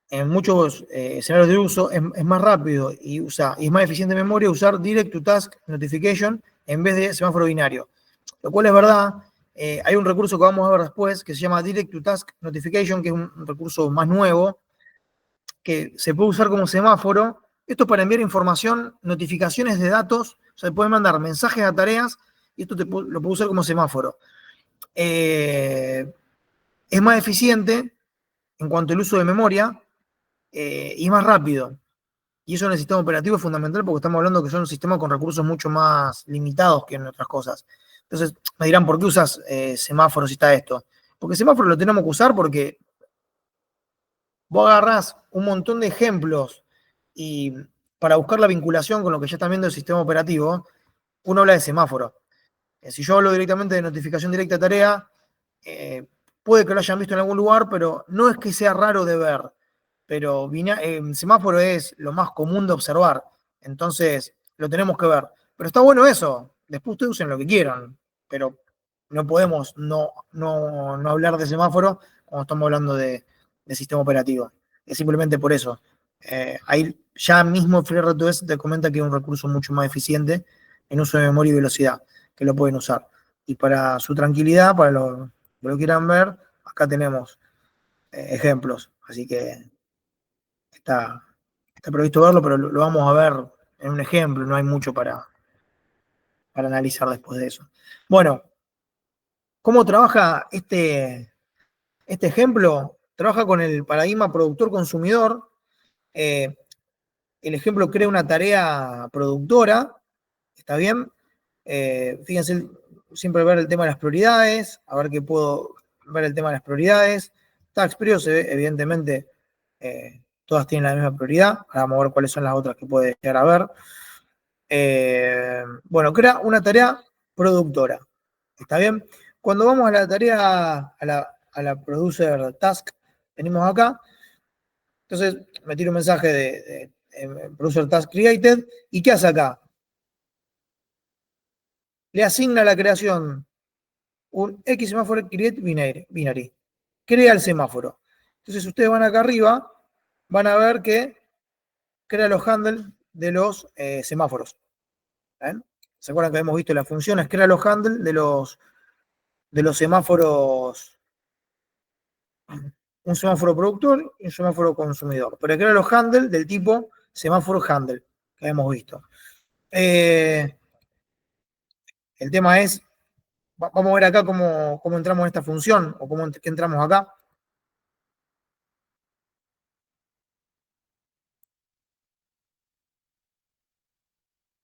En muchos escenarios de uso es más rápido y es más eficiente en memoria usar Direct to Task Notification en vez de semáforo binario. Lo cual es verdad. Hay un recurso que vamos a ver después que se llama Direct to Task Notification, que es un recurso más nuevo, que se puede usar como semáforo. Esto es para enviar información, notificaciones de datos, o sea, puedes mandar mensajes a tareas y esto lo puedo usar como semáforo. Es más eficiente en cuanto al uso de memoria y más rápido. Y eso en el sistema operativo es fundamental porque estamos hablando que son un sistema con recursos mucho más limitados que en otras cosas. Entonces, me dirán, ¿por qué usas semáforos si está esto? Porque semáforos lo tenemos que usar porque vos agarrás un montón de ejemplos y para buscar la vinculación con lo que ya están viendo el sistema operativo, uno habla de semáforo. Si yo hablo directamente de notificación directa de tarea, puede que lo hayan visto en algún lugar, pero no es que sea raro de ver. Pero semáforo es lo más común de observar. Entonces, lo tenemos que ver. Pero está bueno eso. Después ustedes usen lo que quieran. Pero no podemos no hablar de semáforo cuando estamos hablando de sistema operativo. Es simplemente por eso. Ahí ya mismo FreeRTOS te comenta que es un recurso mucho más eficiente en uso de memoria y velocidad, que lo pueden usar. Y para su tranquilidad, para lo que quieran ver, acá tenemos ejemplos. Así que está previsto verlo, pero lo vamos a ver en un ejemplo, no hay mucho para analizar después de eso. Bueno, ¿cómo trabaja este ejemplo? Trabaja con el paradigma productor-consumidor. El ejemplo crea una tarea productora, ¿está bien? Fíjense, siempre ver el tema de las prioridades, a ver qué puedo ver el tema de las prioridades. Task Prior, evidentemente, todas tienen la misma prioridad. Ahora vamos a ver cuáles son las otras que puede llegar a ver. Bueno, crea una tarea productora. ¿Está bien? Cuando vamos a la tarea, a la producer task, venimos acá. Entonces, me tiro un mensaje de producer task created. ¿Y qué hace acá? Le asigna la creación un X semáforo create binary. Crea el semáforo. Entonces, ustedes van acá arriba, van a ver que crea los handles de los semáforos. ¿Ven? ¿Se acuerdan que hemos visto las funciones? Crea los handles de los semáforos, un semáforo productor y un semáforo consumidor. Pero crea los handles del tipo semáforo handle, que hemos visto. El tema es, vamos a ver acá cómo entramos en esta función, o cómo entramos acá.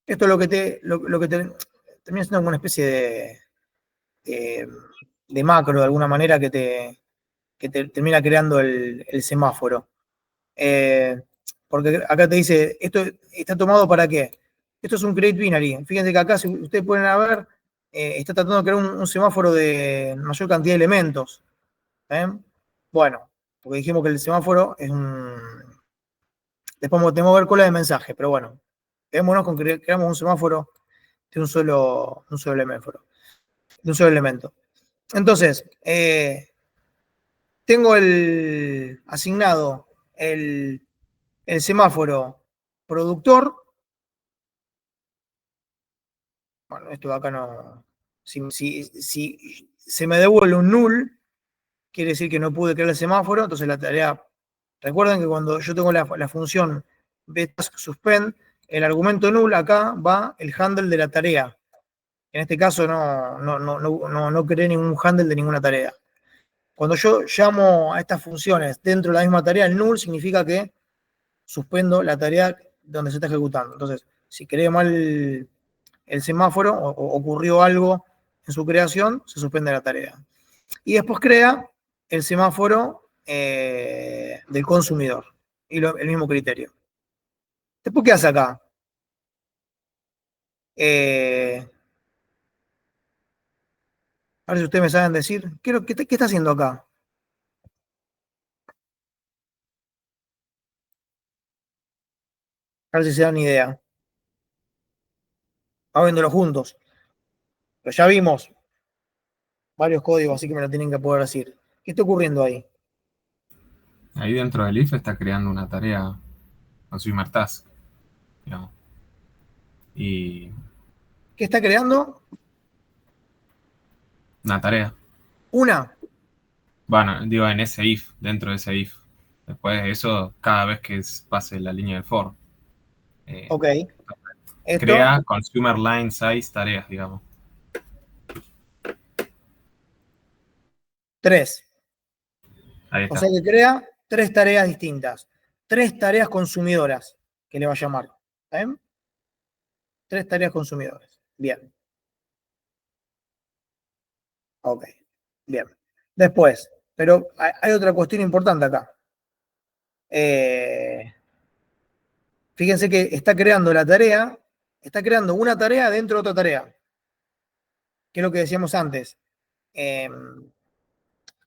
Esto es lo que termina siendo como una especie de macro, de alguna manera, que te termina creando el semáforo. Porque acá te dice, esto está tomado para qué. Esto es un create binary. Fíjense que acá, si ustedes pueden ver, está tratando de crear un semáforo de mayor cantidad de elementos. Bueno, porque dijimos que el semáforo es un... Después tenemos que ver cola de mensaje, pero bueno, quedémonos con que creamos un semáforo de un solo elemento. Entonces, tengo asignado el semáforo productor. Bueno, esto de acá no. Si se me devuelve un null, quiere decir que no pude crear el semáforo, entonces la tarea. Recuerden que cuando yo tengo la función bTaskSuspend, el argumento null acá va el handle de la tarea. En este caso no creé ningún handle de ninguna tarea. Cuando yo llamo a estas funciones dentro de la misma tarea, el null significa que suspendo la tarea donde se está ejecutando. Entonces, si creé mal el semáforo o ocurrió algo en su creación, se suspende la tarea. Y después crea el semáforo del consumidor. Y el mismo criterio. Después, ¿qué hace acá? A ver si ustedes me saben decir. ¿Qué está haciendo acá? A ver si se dan idea. Vamos viéndolo juntos. Pero ya vimos varios códigos, así que me lo tienen que poder decir. ¿Qué está ocurriendo ahí? Ahí dentro del if está creando una tarea consumer task, digamos. Y ¿Qué está creando? una tarea. Una. Bueno, digo en ese if, dentro de ese if. Después de eso, cada vez que pase la línea de for. Ok. Esto. Crea consumer line size tareas, digamos. 3. Ahí O está. sea que crea 3 tareas distintas. 3 tareas consumidoras, que le va a llamar. ¿Ven? 3 tareas consumidoras. Bien. Ok. Bien. Después, pero hay otra cuestión importante acá. Fíjense que está creando la tarea, está creando una tarea dentro de otra tarea, que es lo que decíamos antes.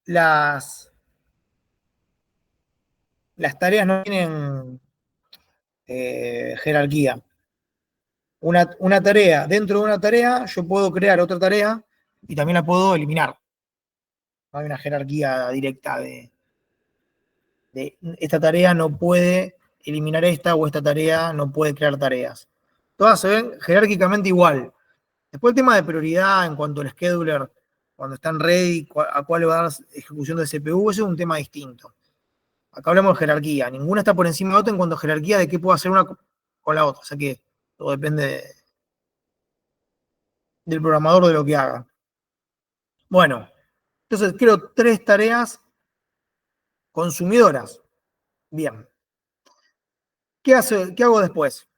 Las tareas no tienen jerarquía. Una tarea, dentro de una tarea, yo puedo crear otra tarea y también la puedo eliminar. No hay una jerarquía directa de esta tarea no puede eliminar esta o esta tarea no puede crear tareas. Todas se ven jerárquicamente igual. Después el tema de prioridad en cuanto al scheduler, cuando están ready, a cuál le va a dar ejecución del CPU, eso es un tema distinto. Acá hablamos de jerarquía. Ninguna está por encima de otra en cuanto a jerarquía de qué puedo hacer una con la otra. O sea que todo depende del programador de lo que haga. Bueno, entonces creo 3 tareas consumidoras. Bien. ¿Qué hago después?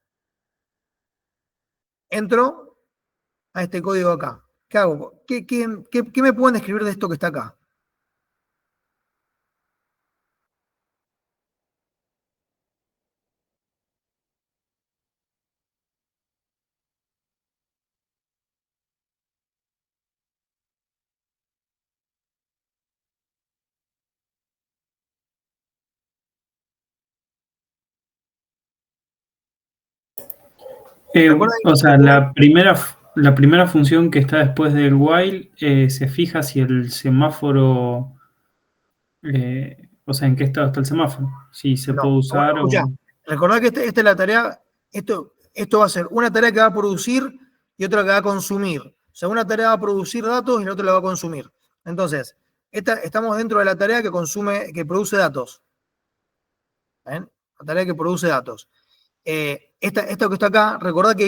Entro a este código acá. ¿Qué hago? ¿Qué me pueden escribir de esto que está acá? O sea, la primera función que está después del while se fija si el semáforo, o sea, en qué estado está el semáforo, si se puede No. Bueno, usar escuchá, o... recordad que esta es la tarea, esto va a ser una tarea que va a producir y otra que va a consumir. O sea, una tarea va a producir datos y la otra la va a consumir. Entonces, estamos dentro de la tarea que produce datos. ¿Ven? La tarea que produce datos. Esto que está acá, recordad que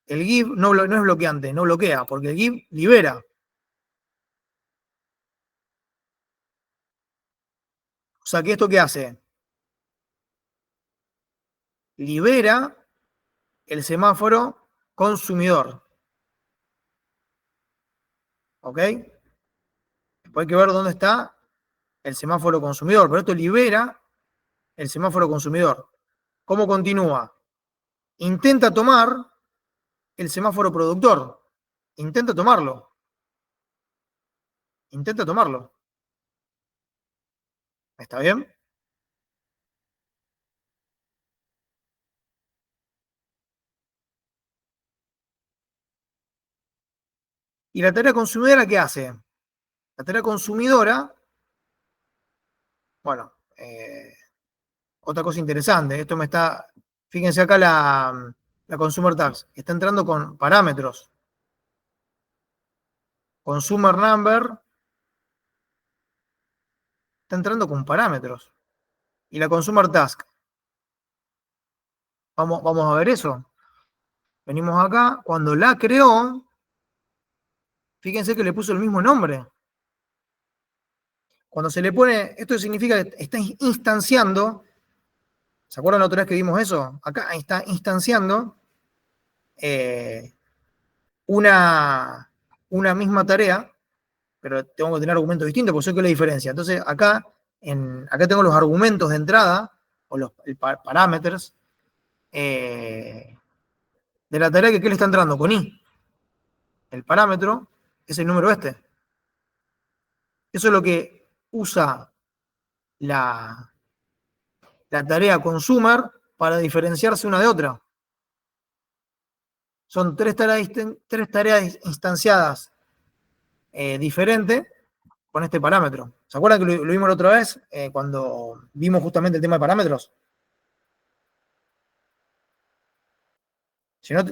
el give no es bloqueante, no bloquea, porque el give libera. O sea, que esto qué hace? Libera el semáforo consumidor. ¿Ok? Después hay que ver dónde está el semáforo consumidor, pero esto libera el semáforo consumidor. ¿Cómo continúa? Intenta tomar el semáforo productor. Intenta tomarlo. Intenta tomarlo. ¿Está bien? ¿Y la tarea consumidora qué hace? La tarea consumidora, bueno, otra cosa interesante, esto me está, fíjense acá la consumer tax, está entrando con parámetros. Consumer number está entrando con parámetros. Y la consumer task, vamos a ver eso. Venimos acá, cuando la creó, fíjense que le puso el mismo nombre. Cuando se le pone, esto significa que está instanciando, ¿se acuerdan la otra vez que vimos eso? Acá está instanciando una misma tarea, pero tengo que tener argumentos distintos, porque sé que es la diferencia. Entonces, acá tengo los argumentos de entrada, o los parámetros, de la tarea que le está entrando con i. El parámetro es el número este. Eso es lo que usa la tarea consumer para diferenciarse una de otra. Son tres tareas instanciadas diferentes con este parámetro. ¿Se acuerdan que lo vimos la otra vez cuando vimos justamente el tema de parámetros? Si no,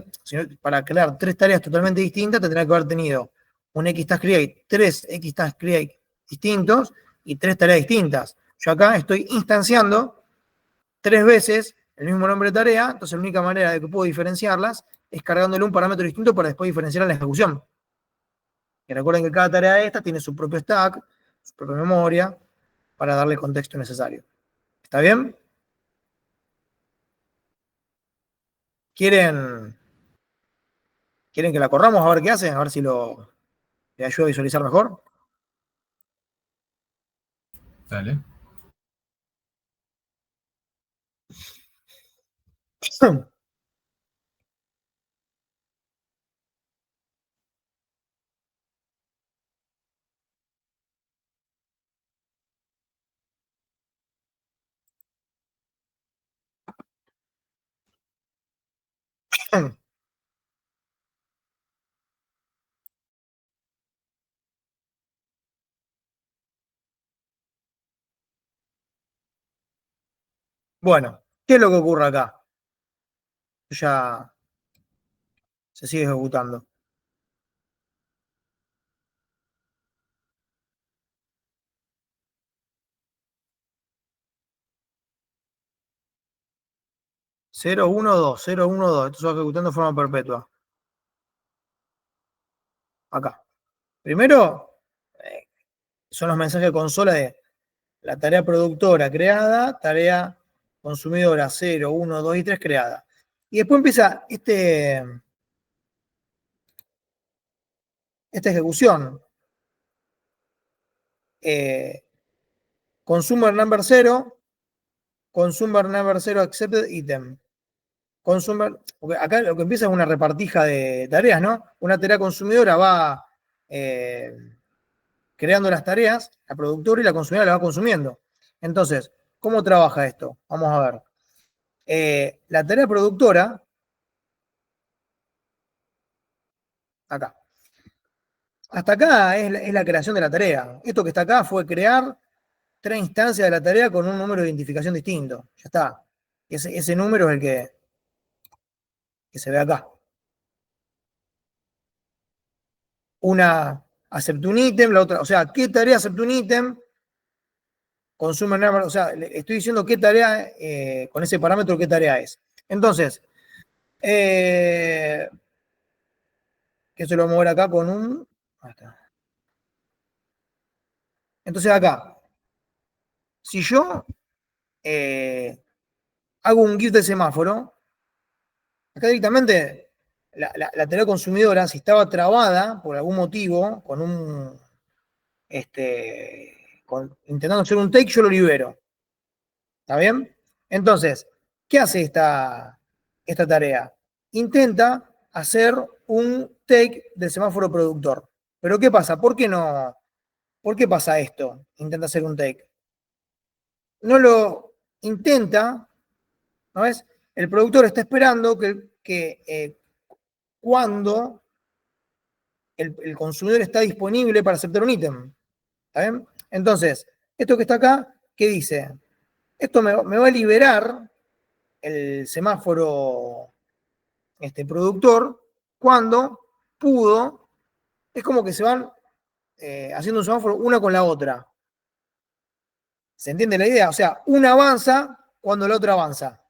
para crear 3 tareas totalmente distintas, tendrá que haber tenido un XTask Create, 3 XTask Create distintos y 3 tareas distintas. Yo acá estoy instanciando 3 veces el mismo nombre de tarea, entonces la única manera de que puedo diferenciarlas es cargándole un parámetro distinto para después diferenciar la ejecución. Y recuerden que cada tarea de estas tiene su propio stack, su propia memoria, para darle el contexto necesario. ¿Está bien? ¿Quieren que la corramos a ver qué hace? A ver si le ayuda a visualizar mejor. Dale. Bueno, ¿qué es lo que ocurre acá? Ya se sigue ejecutando. Cero, uno, dos, 0, 1, 2. Esto se va ejecutando de forma perpetua. Acá. Primero, son los mensajes de consola de la tarea productora creada, tarea consumidora 0, 1, 2 y 3 creada. Y después empieza esta ejecución. Consumer number 0, consumer number 0 accepted item. Consumer, porque acá lo que empieza es una repartija de tareas, ¿no? Una tarea consumidora va creando las tareas, la productora y la consumidora la va consumiendo. Entonces, ¿cómo trabaja esto? Vamos a ver. La tarea productora, acá. Hasta acá es la creación de la tarea. Esto que está acá fue crear 3 instancias de la tarea con un número de identificación distinto. Ya está. Ese número es el que se ve acá. Una acepta un ítem, la otra, o sea, ¿qué tarea acepta un ítem? Consume number, o sea, le estoy diciendo qué tarea, con ese parámetro, qué tarea es. Entonces, que se lo voy a mover acá con un. Entonces acá, si yo hago un GIF de semáforo, acá directamente la tarea consumidora, si estaba trabada por algún motivo, con un intentando hacer un take, yo lo libero. ¿Está bien? Entonces, ¿qué hace esta tarea? Intenta hacer un take del semáforo productor. Pero ¿qué pasa? ¿Por qué no? ¿Por qué pasa esto? Intenta hacer un take. No lo intenta, ¿no ves? El productor está esperando que cuando el consumidor está disponible para aceptar un ítem. ¿Está bien? Entonces, esto que está acá, ¿qué dice? Esto me va a liberar el semáforo productor cuando pudo, es como que se van haciendo un semáforo una con la otra. ¿Se entiende la idea? O sea, una avanza cuando la otra avanza.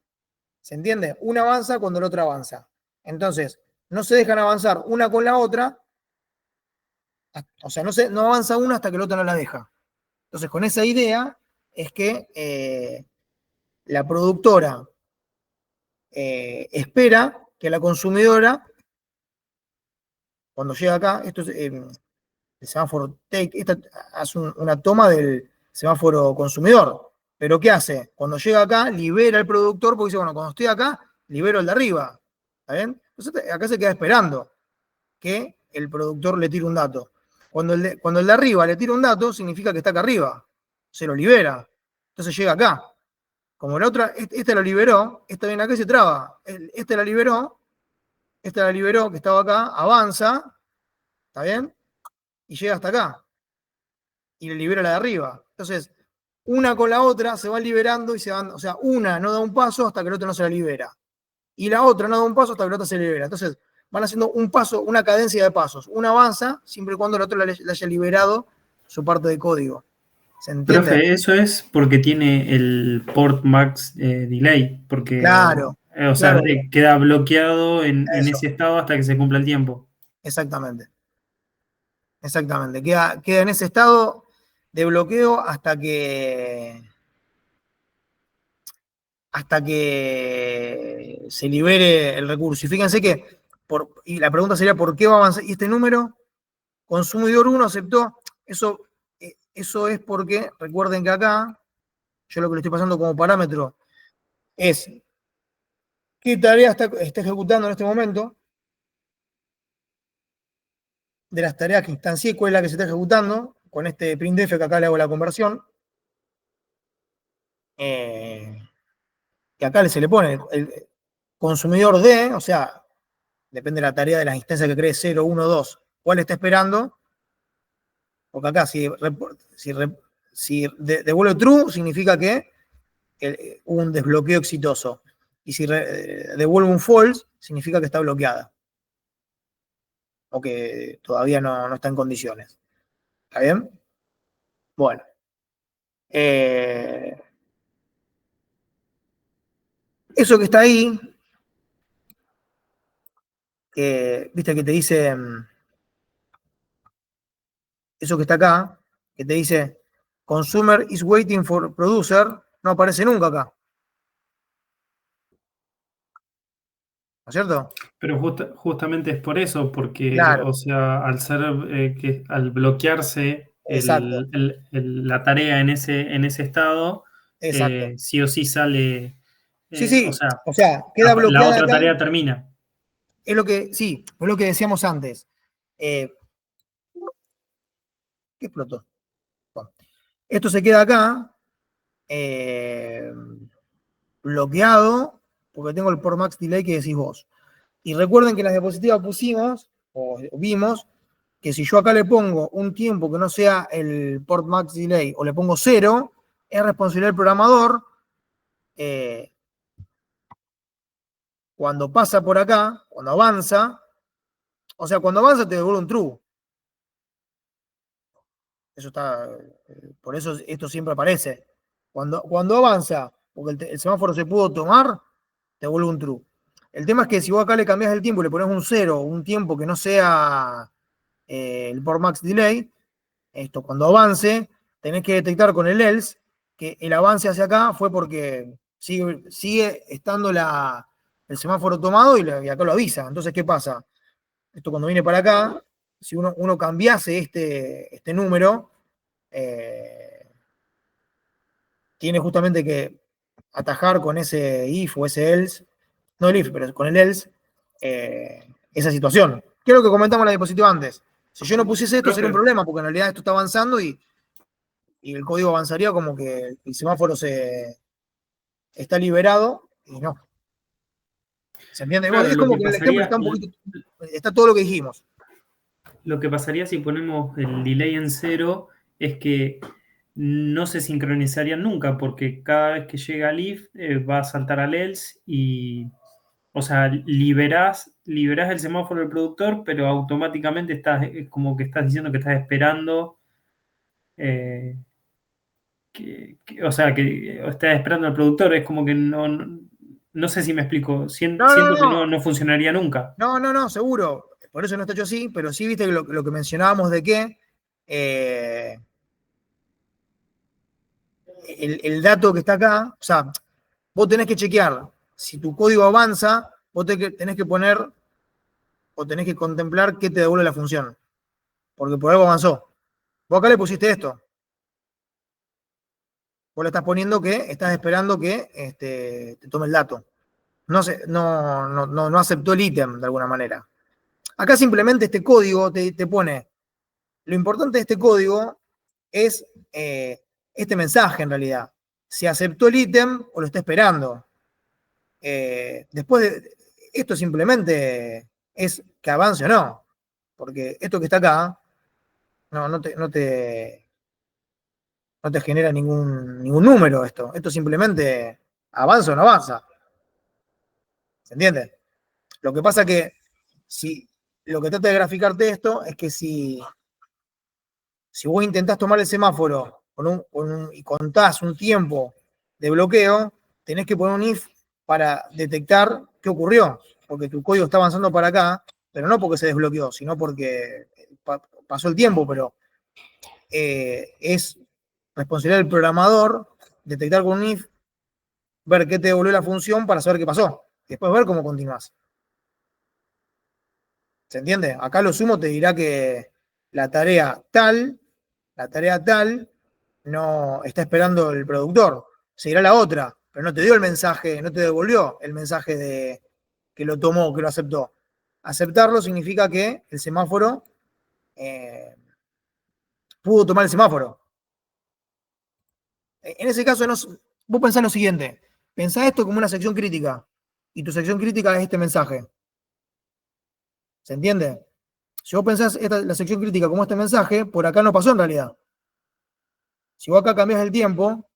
¿Se entiende? Una avanza cuando la otra avanza. Entonces, no se dejan avanzar una con la otra, o sea, no avanza una hasta que la otra no la deja. Entonces, con esa idea es que la productora espera que la consumidora, cuando llega acá, esto es el semáforo take, esta hace una toma del semáforo consumidor. Pero ¿qué hace? Cuando llega acá, libera el productor, porque dice, bueno, cuando estoy acá, libero el de arriba. ¿Está bien? Entonces acá se queda esperando que el productor le tire un dato. Cuando el de arriba le tira un dato, significa que está acá arriba. Se lo libera. Entonces llega acá. Como la otra, esta lo liberó, esta viene acá y se traba. Esta la liberó, que estaba acá, avanza, ¿está bien? Y llega hasta acá. Y le libera la de arriba. Entonces, una con la otra se van liberando y se van, o sea, una no da un paso hasta que el otro no se la libera. Y la otra no da un paso hasta que el otro se libera. Entonces, van haciendo un paso, una cadencia de pasos. Una avanza siempre y cuando el otro le haya liberado su parte de código. ¿Se entiende? Profe, eso es porque tiene el port max delay, porque claro, o sea, claro. queda bloqueado en Eso. ese estado hasta que se cumpla el tiempo. Exactamente. Exactamente. Queda en ese estado de bloqueo hasta que se libere el recurso. Y fíjense que, y la pregunta sería, ¿por qué va a avanzar? ¿Y este número? Consumidor 1 aceptó. Eso es porque, recuerden que acá, yo lo que le estoy pasando como parámetro es qué tarea está ejecutando en este momento, de las tareas que instancié, cuál es la que se está ejecutando, con este printf que acá le hago la conversión. Que acá se le pone el consumidor de, o sea, depende de la tarea de las instancias que cree 0, 1, 2, cuál está esperando, porque acá si devuelve true, significa que hubo un desbloqueo exitoso. Y si devuelve un false, significa que está bloqueada. O que todavía no está en condiciones. ¿Está bien? Bueno. Eso que está ahí, viste que te dice, eso que está acá, que te dice, consumer is waiting for producer, no aparece nunca acá. ¿No es cierto? Pero justamente es por eso, porque, Claro. o sea, al ser al bloquearse Exacto. la tarea en ese estado, Exacto. sí o sí sale, Sí, o sí. sea, O sea, queda la bloqueada otra acá. tarea termina. Es lo que, sí, es lo que decíamos antes. ¿Qué explotó? Bueno, esto se queda acá, bloqueado, porque tengo el por max delay que decís vos. Y recuerden que en las diapositivas pusimos, o vimos, que si yo acá le pongo un tiempo que no sea el port max delay o le pongo 0, es responsabilidad del programador. Cuando pasa por acá, cuando avanza, o sea, cuando avanza te devuelve un true. Eso está, por eso esto siempre aparece. Cuando avanza, porque el semáforo se pudo tomar, te vuelve un true. El tema es que si vos acá le cambias el tiempo y le pones un 0, un tiempo que no sea el por max delay, esto cuando avance, tenés que detectar con el else que el avance hacia acá fue porque sigue estando el semáforo tomado y acá lo avisa. Entonces, ¿qué pasa? Esto cuando viene para acá, si uno cambiase este número, tiene justamente que atajar con ese if o ese else, no el if, pero con el else, esa situación. ¿Qué es lo que comentamos en la diapositiva antes? Si yo no pusiese esto sería un problema, porque en realidad esto está avanzando y el código avanzaría como que el semáforo está liberado y no. ¿Se entiende? Claro, Es lo como que que el ejemplo pasaría, está un poquito, está todo lo que dijimos. lo que pasaría si ponemos el delay en 0 es que no se sincronizarían nunca, porque cada vez que llega al if va a saltar al else y, o sea, liberás el semáforo del productor, pero automáticamente es como que estás diciendo que estás esperando, o sea, que estás esperando al productor, es como que no sé si me explico, No, siento que no, no funcionaría nunca. no, seguro. Por eso no está hecho así, pero sí viste lo que mencionábamos de que el dato que está acá, o sea, vos tenés que chequear si tu código avanza, vos tenés que poner o tenés que contemplar qué te devuelve la función, porque por algo avanzó. Vos acá le pusiste esto, vos le estás poniendo que estás esperando que te tome el dato. No aceptó el ítem de alguna manera. Acá simplemente este código te pone, lo importante de este código es este mensaje en realidad. Si aceptó el ítem o lo está esperando. Después de esto simplemente es que avance o no. Porque esto que está acá no te genera ningún número esto. Esto simplemente avanza o no avanza. ¿Se entiende? Lo que pasa que si lo que trata de graficarte esto es que si vos intentás tomar el semáforo y contás un tiempo de bloqueo, tenés que poner un if para detectar qué ocurrió, porque tu código está avanzando para acá, pero no porque se desbloqueó, sino porque pasó el tiempo, pero es responsabilidad del programador detectar con un if, ver qué te devolvió la función para saber qué pasó, y después ver cómo continuás. ¿Se entiende? Acá lo sumo te dirá que la tarea tal no está esperando el productor. Seguirá la otra. pero no te dio el mensaje, no te devolvió el mensaje de que lo tomó, que lo aceptó. Aceptarlo significa que el semáforo pudo tomar el semáforo. En ese caso, vos pensás lo siguiente, pensá esto como una sección crítica, y tu sección crítica es este mensaje. ¿Se entiende? Si vos pensás la sección crítica como este mensaje, por acá no pasó en realidad. Si vos acá cambiás el tiempo,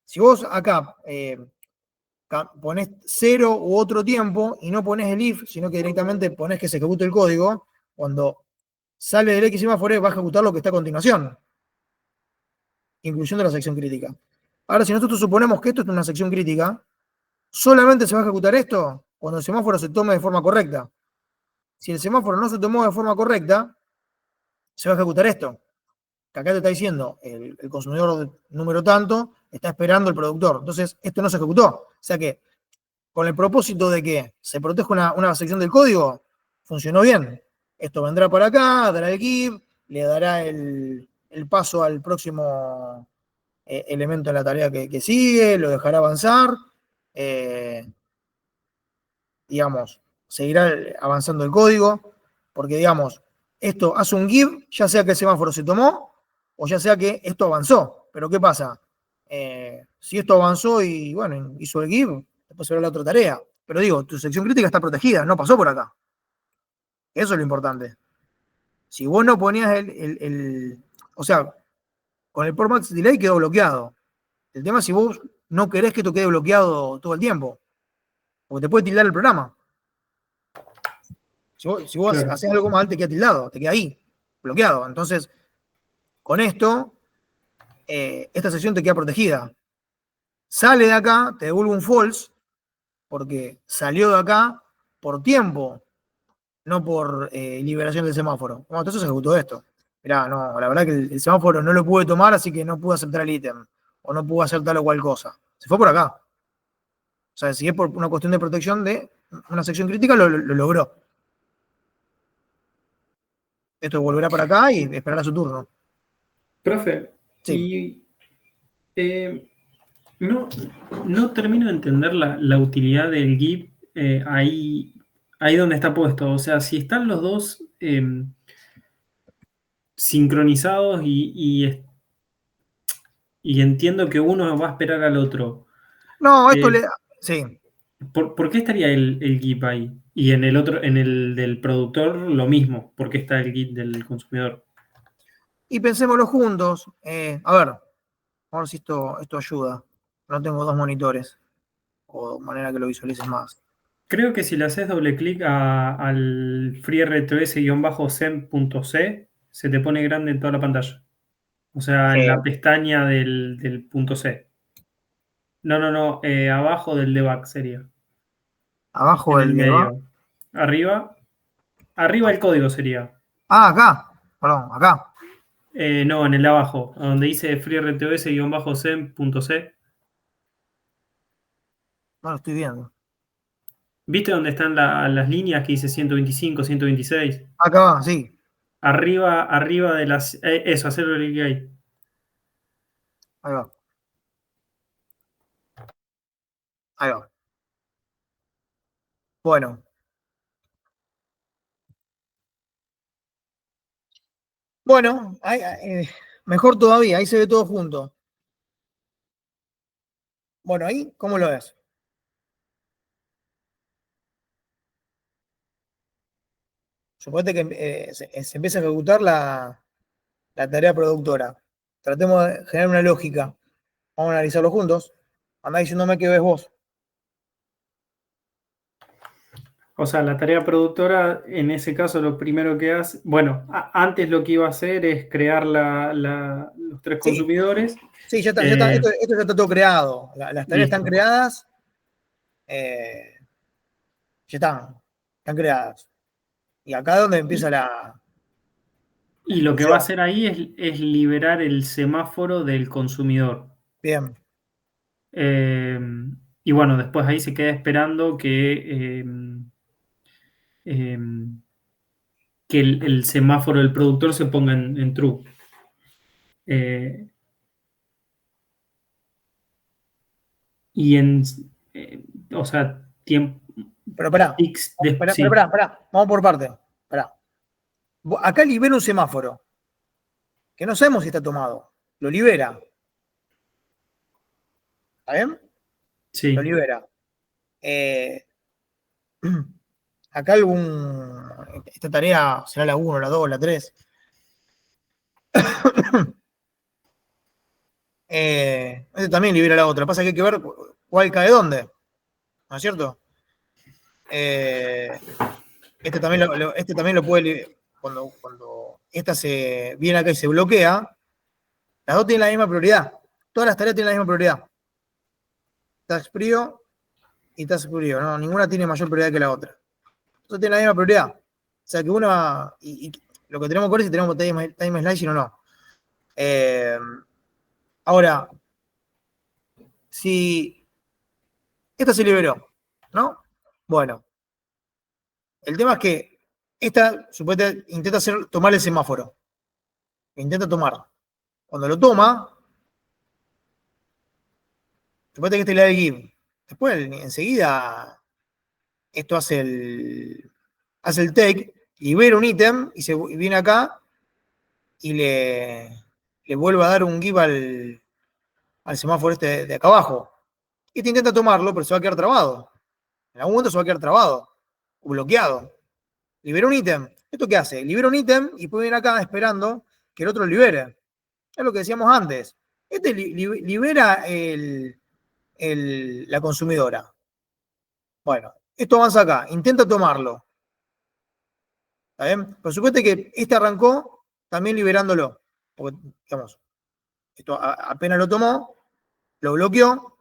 si vos acá ponés 0 u otro tiempo y no ponés el if, sino que directamente ponés que se ejecute el código, cuando sale del X semáforo va a ejecutar lo que está a continuación, incluyendo la sección crítica. Ahora, si nosotros suponemos que esto es una sección crítica, solamente se va a ejecutar esto cuando el semáforo se tome de forma correcta. Si el semáforo no se tomó de forma correcta, se va a ejecutar esto. Que acá te está diciendo, el consumidor número tanto está esperando el productor. Entonces, esto no se ejecutó. O sea que, con el propósito de que se proteja una sección del código, funcionó bien. Esto vendrá por acá, dará el give, le dará el paso al próximo elemento de la tarea que sigue, lo dejará avanzar, digamos, seguirá avanzando el código, porque, digamos, esto hace un give, ya sea que el semáforo se tomó, o ya sea que esto avanzó. Pero ¿qué pasa? Si esto avanzó y, bueno, hizo el give, después será la otra tarea. Pero digo, tu sección crítica está protegida, no pasó por acá. Eso es lo importante. Si vos no ponías o sea, con el port max delay quedó bloqueado. El tema es si vos no querés que esto quede bloqueado todo el tiempo, porque te puede tildar el programa. Si vos Claro. haces algo mal, te queda tildado, te queda ahí, bloqueado. Entonces, con esto, esta sección te queda protegida. Sale de acá, te devuelve un false, porque salió de acá por tiempo, no por liberación del semáforo. Bueno, entonces se ejecutó esto. Mirá, no, la verdad que el semáforo no lo pude tomar, así que no pude aceptar el ítem, o no pude hacer tal o cual cosa. Se fue por acá. O sea, si es por una cuestión de protección de una sección crítica, lo logró. Esto volverá para acá y esperará su turno. Profe, Sí. y no termino de entender la utilidad del GIF ahí donde está puesto. O sea, si están los dos sincronizados y entiendo que uno va a esperar al otro. No, esto le. Sí. ¿Por qué estaría el GIF ahí? Y en el otro, en el del productor, lo mismo. ¿Por qué está el GIF del consumidor? Y pensémoslo juntos. A ver, vamos a ver si esto ayuda. No tengo dos monitores. O de manera que lo visualices más. Creo que si le haces doble clic al FreeRTOS-sem.c, se te pone grande en toda la pantalla. O sea, en la pestaña del punto C. No, abajo del debug sería. Abajo En el del debug. medio. Arriba el código sería. Ah, acá. Perdón, acá. No, en el de abajo, donde dice FreeRTOS-sem.c. No lo estoy viendo. ¿Viste dónde están las líneas que dice 125, 126? Acá va, sí. Arriba de las. Eso, hacerlo clic ahí. Ahí va. Ahí va. Bueno. Bueno, mejor todavía, ahí se ve todo junto. Bueno, ahí, ¿cómo lo ves? Suponete que se empieza a ejecutar la tarea productora. Tratemos de generar una lógica. Vamos a analizarlo juntos. Andá diciéndome qué ves vos. O sea, la tarea productora, en ese caso, lo primero que hace. Bueno, antes lo que iba a hacer es crear los tres Sí, consumidores. sí, ya está. Esto ya está todo creado. Las tareas Listo. están creadas. Ya están creadas. Y acá es donde empieza la Y lo que va a ejecución. hacer ahí es liberar el semáforo del consumidor. Bien. Y bueno, después ahí se queda esperando que el semáforo del productor se ponga en true. Y o sea, tiempo, Pero pará, tics sí, pará, vamos por parte. Pará. Acá libera un semáforo, que no sabemos si está tomado. Lo libera. ¿Está bien? Lo sí. libera. Eh, acá esta tarea será la 1, la 2, la 3. Este también libera la otra. Pasa que hay que ver cuál cae dónde. ¿No es cierto? Eh, este también lo puede. Cuando esta se viene acá y se bloquea, las dos tienen la misma prioridad. Todas las tareas tienen la misma prioridad. Task frío y task frío. No, ninguna tiene mayor prioridad que la otra. Entonces tienen la misma prioridad. O sea que una. Y lo que tenemos que ver es si tenemos time slicing o no. Eh, ahora, si esta se liberó, ¿no? Bueno, el tema es que esta supuestamente intenta tomar el semáforo. Intenta tomar. Cuando lo toma, supuestamente que este le da el give. Después, enseguida, esto hace el take, libera un ítem y viene acá y le vuelve a dar un give al semáforo este de acá abajo. Este intenta tomarlo, pero se va a quedar trabado. En algún momento se va a quedar trabado o bloqueado. Libera un ítem. ¿Esto qué hace? Libera un ítem y puede venir acá esperando que el otro lo libere. Es lo que decíamos antes. Este libera la consumidora. Bueno, esto avanza acá. Intenta tomarlo. ¿Está bien? Pero supuesto que este arrancó también liberándolo. Porque, digamos, esto apenas lo tomó, lo bloqueó,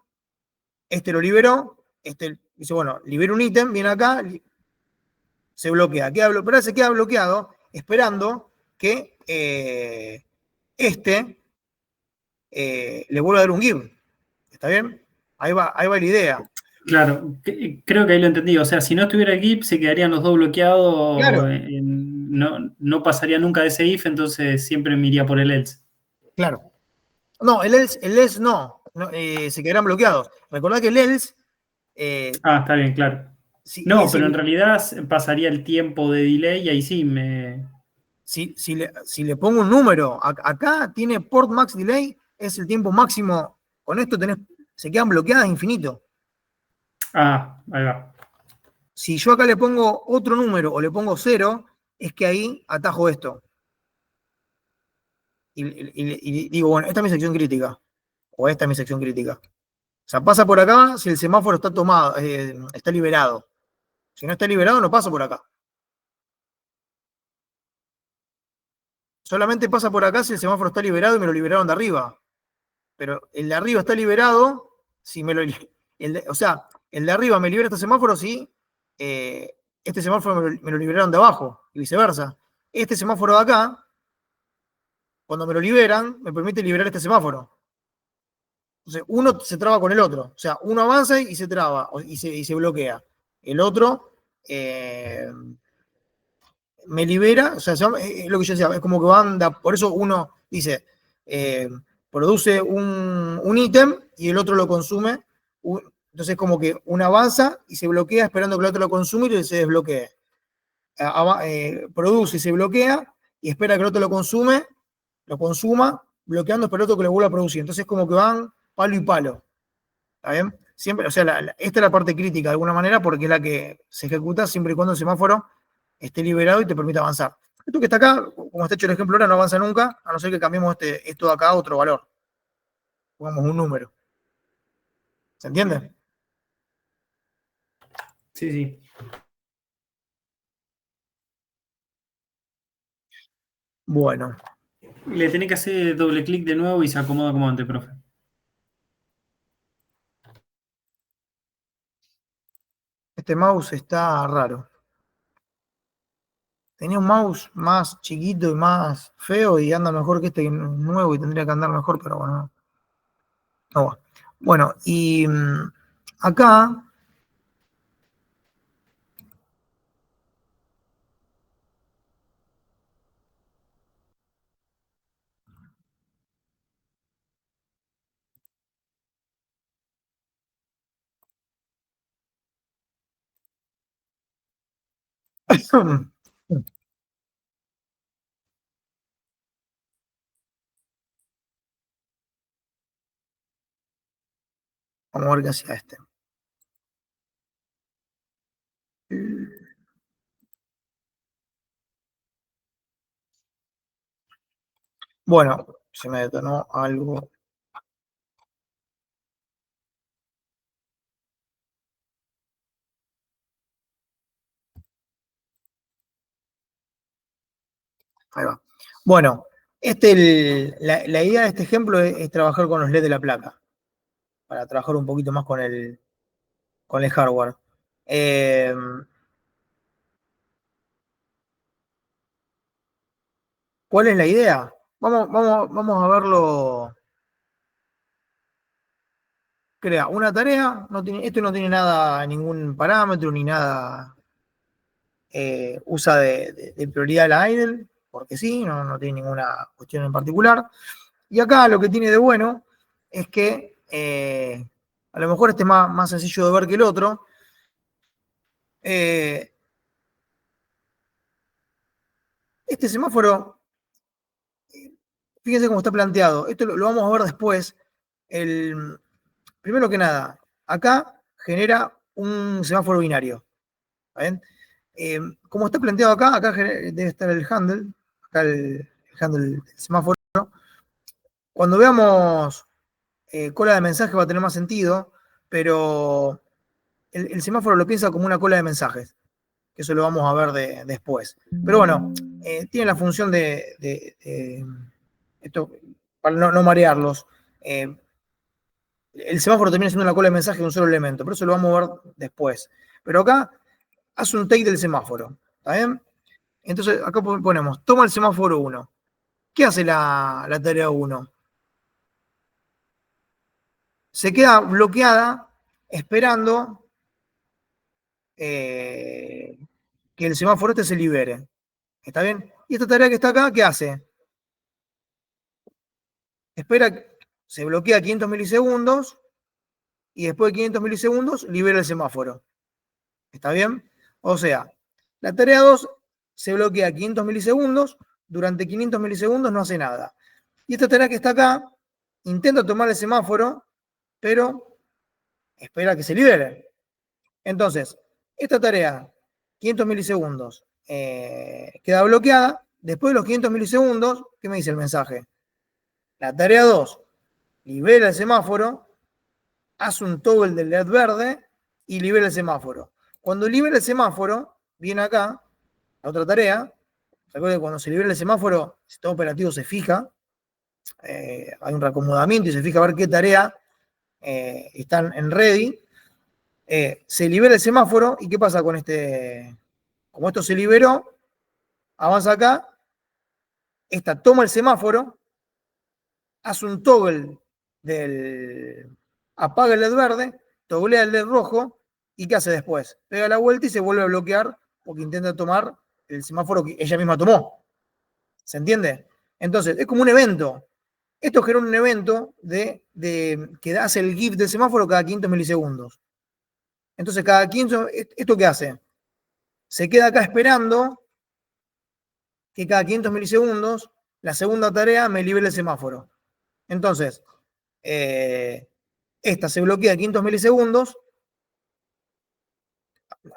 este lo liberó, este dice, bueno, libera un ítem, viene acá, se bloquea, pero se queda bloqueado esperando que este le vuelva a dar un give. ¿Está bien? Ahí va la idea. Claro, creo que ahí lo entendí. O sea, si no estuviera el GIF, se quedarían los dos bloqueados, Claro, no pasaría nunca de ese if, entonces siempre me iría por el else. claro. No, el else no, se quedarán bloqueados. Recordad que el else, Está bien, claro. si, No, pero en si, realidad pasaría el tiempo de delay y ahí sí me. si le pongo un número, acá tiene port max delay, es el tiempo máximo. Con esto se quedan bloqueadas infinito. Ahí va. Si yo acá le pongo otro número o le pongo 0, es que ahí atajo esto. Y digo, bueno, esta es mi sección crítica. O esta es mi sección crítica. O sea, pasa por acá si el semáforo está tomado, está liberado. Si no está liberado, no pasa por acá. Solamente pasa por acá si el semáforo está liberado y me lo liberaron de arriba. Pero el de arriba está liberado si me lo. O sea, el de arriba me libera este semáforo si este semáforo me lo liberaron de abajo y viceversa. Este semáforo de acá, cuando me lo liberan, me permite liberar este semáforo. Entonces, uno se traba con el otro. O sea, uno avanza y se traba y se bloquea. El otro me libera, o sea, es lo que yo decía, es como que van, por eso uno dice, eh, produce un ítem y el otro lo consume. Entonces, como que uno avanza y se bloquea esperando que el otro lo consuma y se desbloquee. Produce y se bloquea y espera que el otro lo consuma, bloqueando, pero el otro que lo vuelva a producir. Entonces, como que van palo y palo. ¿Está bien? Siempre, o sea, esta es la parte crítica de alguna manera porque es la que se ejecuta siempre y cuando el semáforo esté liberado y te permite avanzar. Esto que está acá, como está hecho el ejemplo ahora, no avanza nunca, a no ser que cambiemos esto de acá a otro valor. Pongamos un número. ¿Se entiende? Sí, sí. Bueno, Le tenés que hacer doble clic de nuevo y se acomoda como antes, profe. este mouse está raro. Tenía un mouse más chiquito y más feo y anda mejor que este nuevo y tendría que andar mejor, pero bueno. No va. Bueno, y acá Vamos a ver qué hacía este. Bueno, se me detonó algo. Ahí va. Bueno, la idea de este ejemplo es trabajar con los LED de la placa, para trabajar un poquito más con el hardware. ¿Cuál es la idea? Vamos a verlo. Crea una tarea, esto no tiene nada, ningún parámetro ni nada. Usa de prioridad la idle, porque sí, no tiene ninguna cuestión en particular. Y acá lo que tiene de bueno es que a lo mejor este es más sencillo de ver que el otro. Este semáforo, fíjense cómo está planteado. Esto lo vamos a ver después. Primero que nada, acá genera un semáforo binario. ¿Ven? Como está planteado acá debe estar el handle, acá el handle del semáforo. Cuando veamos cola de mensaje va a tener más sentido, pero el semáforo lo piensa como una cola de mensajes, que eso lo vamos a ver después. Pero bueno, tiene la función de esto, para no marearlos. El semáforo termina siendo una cola de mensajes de un solo elemento, pero eso lo vamos a ver después. Pero acá hace un take del semáforo, ¿está bien? Entonces acá ponemos, toma el semáforo 1. ¿Qué hace la tarea 1? Se queda bloqueada esperando que el semáforo este se libere. ¿Está bien? Y esta tarea que está acá, ¿qué hace? Espera, se bloquea 500 milisegundos y después de 500 milisegundos libera el semáforo. ¿Está bien? O sea, la tarea 2 se bloquea 500 milisegundos, durante 500 milisegundos no hace nada. Y esta tarea que está acá intenta tomar el semáforo, pero espera que se libere. Entonces, esta tarea, 500 milisegundos, queda bloqueada. Después de los 500 milisegundos, ¿qué me dice el mensaje? La tarea 2 libera el semáforo, hace un toggle del LED verde y libera el semáforo. Cuando libera el semáforo, viene acá, la otra tarea. Recuerden que cuando se libera el semáforo, el sistema operativo se fija, hay un reacomodamiento y se fija a ver qué tarea están en ready. Se libera el semáforo y ¿qué pasa con este? Como esto se liberó, avanza acá, esta toma el semáforo, hace un toggle apaga el LED verde, toglea el LED rojo, ¿y qué hace después? Pega la vuelta y se vuelve a bloquear porque intenta tomar el semáforo que ella misma tomó. ¿Se entiende? Entonces, es como un evento. Esto genera un evento que hace el GIF del semáforo cada 500 milisegundos. Entonces, cada 500, ¿esto qué hace? Se queda acá esperando que cada 500 milisegundos la segunda tarea me libere el semáforo. Entonces, esta se bloquea 500 milisegundos.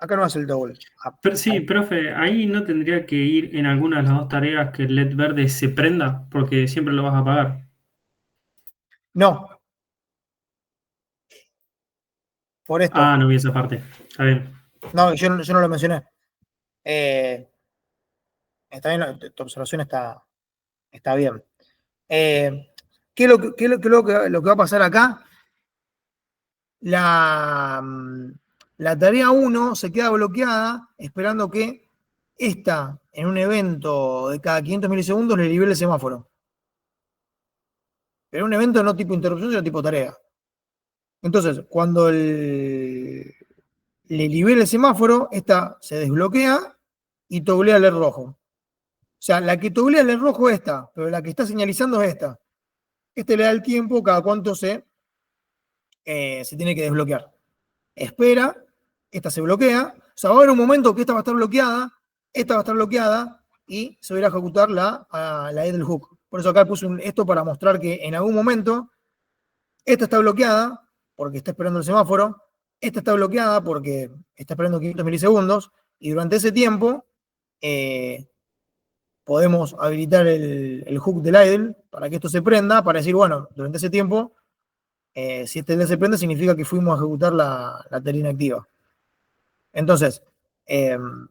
Acá no hace el doble. Pero sí, profe, ahí no tendría que ir en alguna de las dos tareas que el LED verde se prenda, porque siempre lo vas a apagar. No. Por esto. Ah, no vi esa parte. Está bien. No, yo no lo mencioné. Está bien, tu observación está bien. ¿Qué es lo que va a pasar acá? La tarea 1 se queda bloqueada esperando que esta, en un evento de cada 500 milisegundos, le libere el semáforo. Pero un evento no tipo interrupción, sino tipo tarea. Entonces, cuando le libere el semáforo, esta se desbloquea y toglea el LED rojo. O sea, la que toglea el LED rojo es esta, pero la que está señalizando es esta. Este le da el tiempo cada cuánto se tiene que desbloquear. Espera, esta se bloquea. O sea, va a haber un momento que esta va a estar bloqueada, esta va a estar bloqueada y se va a ir a ejecutar la idle hook. Por eso acá puse esto para mostrar que en algún momento esta está bloqueada porque está esperando el semáforo, esta está bloqueada porque está esperando 500 milisegundos, y durante ese tiempo podemos habilitar el hook del idle para que esto se prenda, para decir, bueno, durante ese tiempo, si este LED se prende, significa que fuimos a ejecutar la tarea inactiva. Entonces, ¿cuál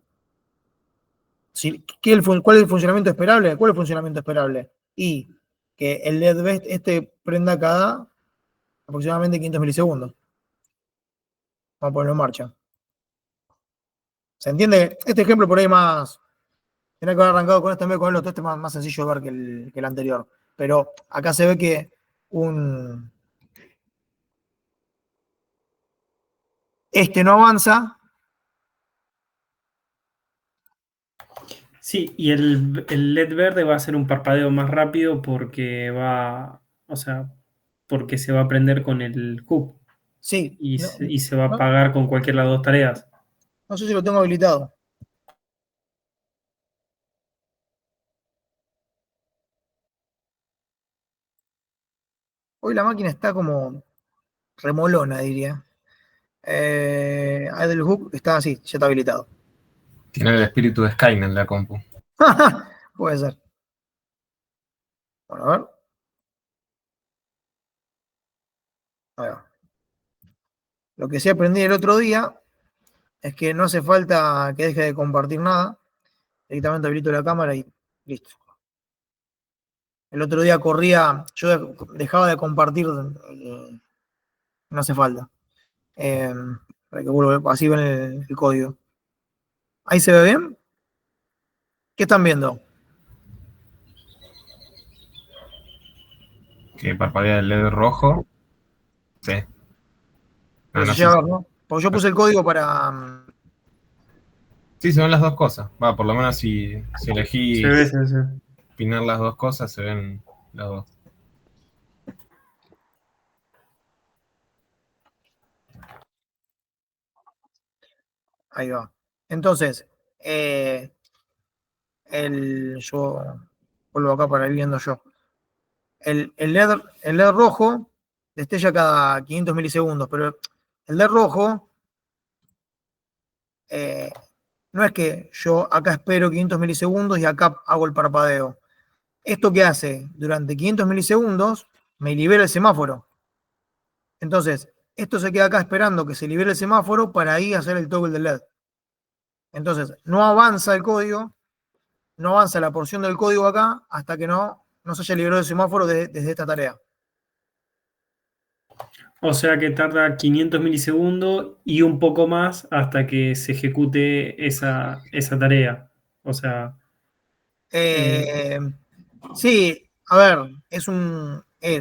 es el funcionamiento esperable? ¿Cuál es el funcionamiento esperable? Y que el LED prenda cada aproximadamente 500 milisegundos. Vamos a ponerlo en marcha. ¿Se entiende? Este ejemplo por ahí más... Tenía que haber arrancado con este en vez de con el otro. Este es más sencillo de ver que el anterior. Pero acá se ve que este no avanza. Sí, y el LED verde va a ser un parpadeo más rápido porque o sea, porque se va a prender con el hook. Sí. Y se va a apagar con cualquiera de las dos tareas. No sé si lo tengo habilitado. Hoy la máquina está como remolona, diría. Idle hook está así, ya está habilitado. Tiene el espíritu de Skynet en la compu. Puede ser. Bueno, a ver. Ahí va. Lo que sí aprendí el otro día es que no hace falta que deje de compartir nada. Directamente habilito la cámara y listo. El otro día corría, yo dejaba de compartir, no hace falta. Para que vuelva, así ven el código. ¿Ahí se ve bien? ¿Qué están viendo? Que parpadea el LED rojo. Sí. No sé, ¿no? Porque yo puse el código para... Sí, se ven las dos cosas. Va, por lo menos si elegí Se ve. opinar las dos cosas, se ven las dos. Ahí va. Entonces, yo vuelvo acá para ir viendo yo. El LED rojo destella cada 500 milisegundos, pero el LED rojo no es que yo acá espero 500 milisegundos y acá hago el parpadeo. ¿Esto qué hace? Durante 500 milisegundos me libera el semáforo. Entonces, esto se queda acá esperando que se libere el semáforo para ahí hacer el toggle del LED. Entonces, no avanza el código, no avanza la porción del código acá hasta que no se haya liberado el semáforo desde esta tarea. O sea que tarda 500 milisegundos y un poco más hasta que se ejecute esa tarea. O sea... Sí, a ver, es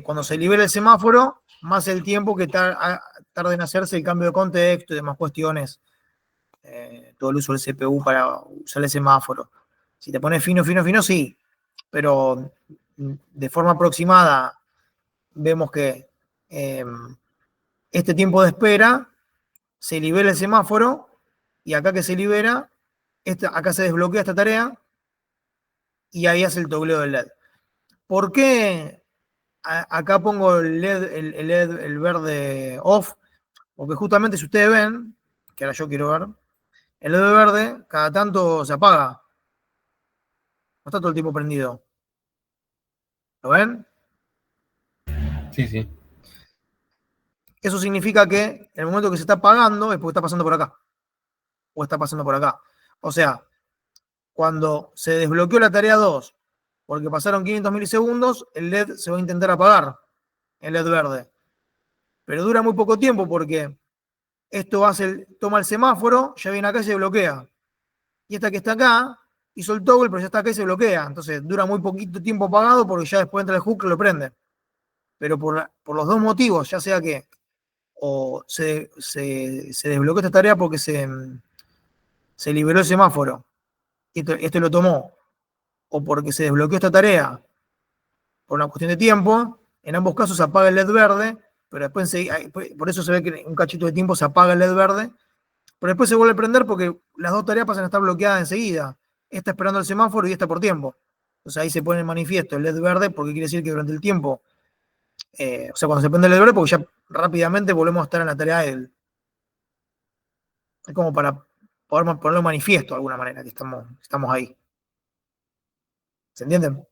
cuando se libera el semáforo, más el tiempo que tarda en hacerse el cambio de contexto y demás cuestiones. Todo el uso del CPU para usar el semáforo. Si te pones fino, sí. Pero de forma aproximada vemos que este tiempo de espera se libera el semáforo y acá que se libera, acá se desbloquea esta tarea y ahí hace el togleo del LED. ¿Por qué acá pongo el LED, el verde off? Porque justamente si ustedes ven, que ahora yo quiero ver, el LED verde cada tanto se apaga. No está todo el tiempo prendido. ¿Lo ven? Sí, sí. Eso significa que en el momento que se está apagando es porque está pasando por acá. O está pasando por acá. O sea, cuando se desbloqueó la tarea 2, porque pasaron 500 milisegundos, el LED se va a intentar apagar, el LED verde. Pero dura muy poco tiempo porque esto toma el semáforo, ya viene acá y se bloquea. Y esta que está acá hizo el toggle, pero ya está acá y se bloquea. Entonces dura muy poquito tiempo apagado porque ya después entra el hook que lo prende. Pero por los dos motivos, ya sea que o se desbloqueó esta tarea porque se liberó el semáforo y esto lo tomó, o porque se desbloqueó esta tarea por una cuestión de tiempo, en ambos casos se apaga el LED verde, pero después por eso se ve que en un cachito de tiempo se apaga el LED verde, pero después se vuelve a prender porque las dos tareas pasan a estar bloqueadas enseguida. esta esperando el semáforo y esta por tiempo. Entonces ahí se pone en manifiesto el LED verde, porque quiere decir que durante el tiempo, o sea, cuando se prende el LED verde, porque ya rápidamente volvemos a estar en la tarea del. Es como para poder ponerlo en manifiesto de alguna manera, que estamos ahí. ¿Se entienden?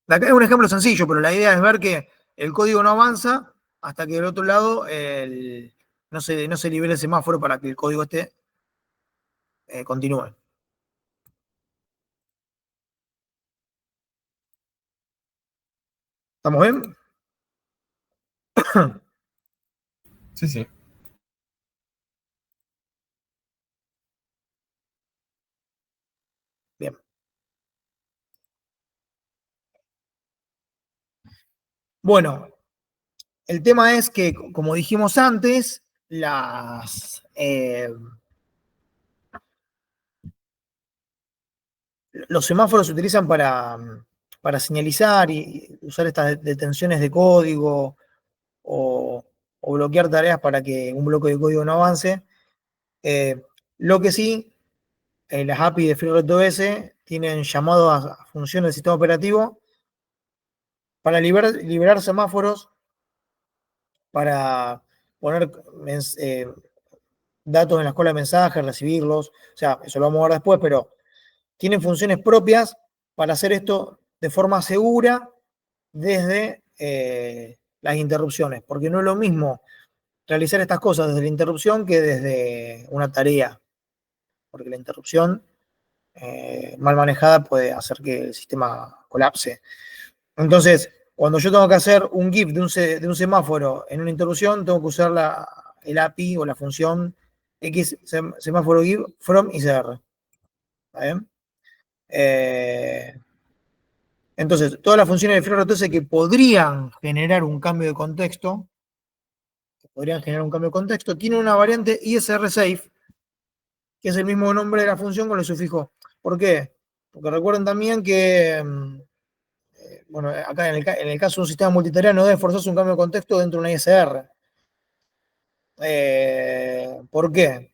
Acá es un ejemplo sencillo, pero la idea es ver que el código no avanza hasta que del otro lado no se libere el semáforo para que el código continúe. ¿Estamos bien? Sí, sí. Bien. Bueno, el tema es que, como dijimos antes, los semáforos se utilizan para señalizar y usar estas detenciones de código o bloquear tareas para que un bloque de código no avance. Lo que sí, las API de FreeRTOS tienen llamado a funciones del sistema operativo para liberar semáforos, para poner datos en la escuela de mensajes, recibirlos. O sea, eso lo vamos a ver después, pero tienen funciones propias para hacer esto de forma segura desde las interrupciones, porque no es lo mismo realizar estas cosas desde la interrupción que desde una tarea, porque la interrupción mal manejada puede hacer que el sistema colapse. Entonces, cuando yo tengo que hacer un GIF de un semáforo en una interrupción, tengo que usar el API o la función X semáforo GIF from ICR. ¿Está bien? Entonces, todas las funciones de FreeRTOS que podrían generar un cambio de contexto, tienen una variante ISR safe, que es el mismo nombre de la función con el sufijo. ¿Por qué? Porque recuerden también que, bueno, acá en el caso de un sistema multitarea no debe forzarse un cambio de contexto dentro de una ISR. ¿Por qué?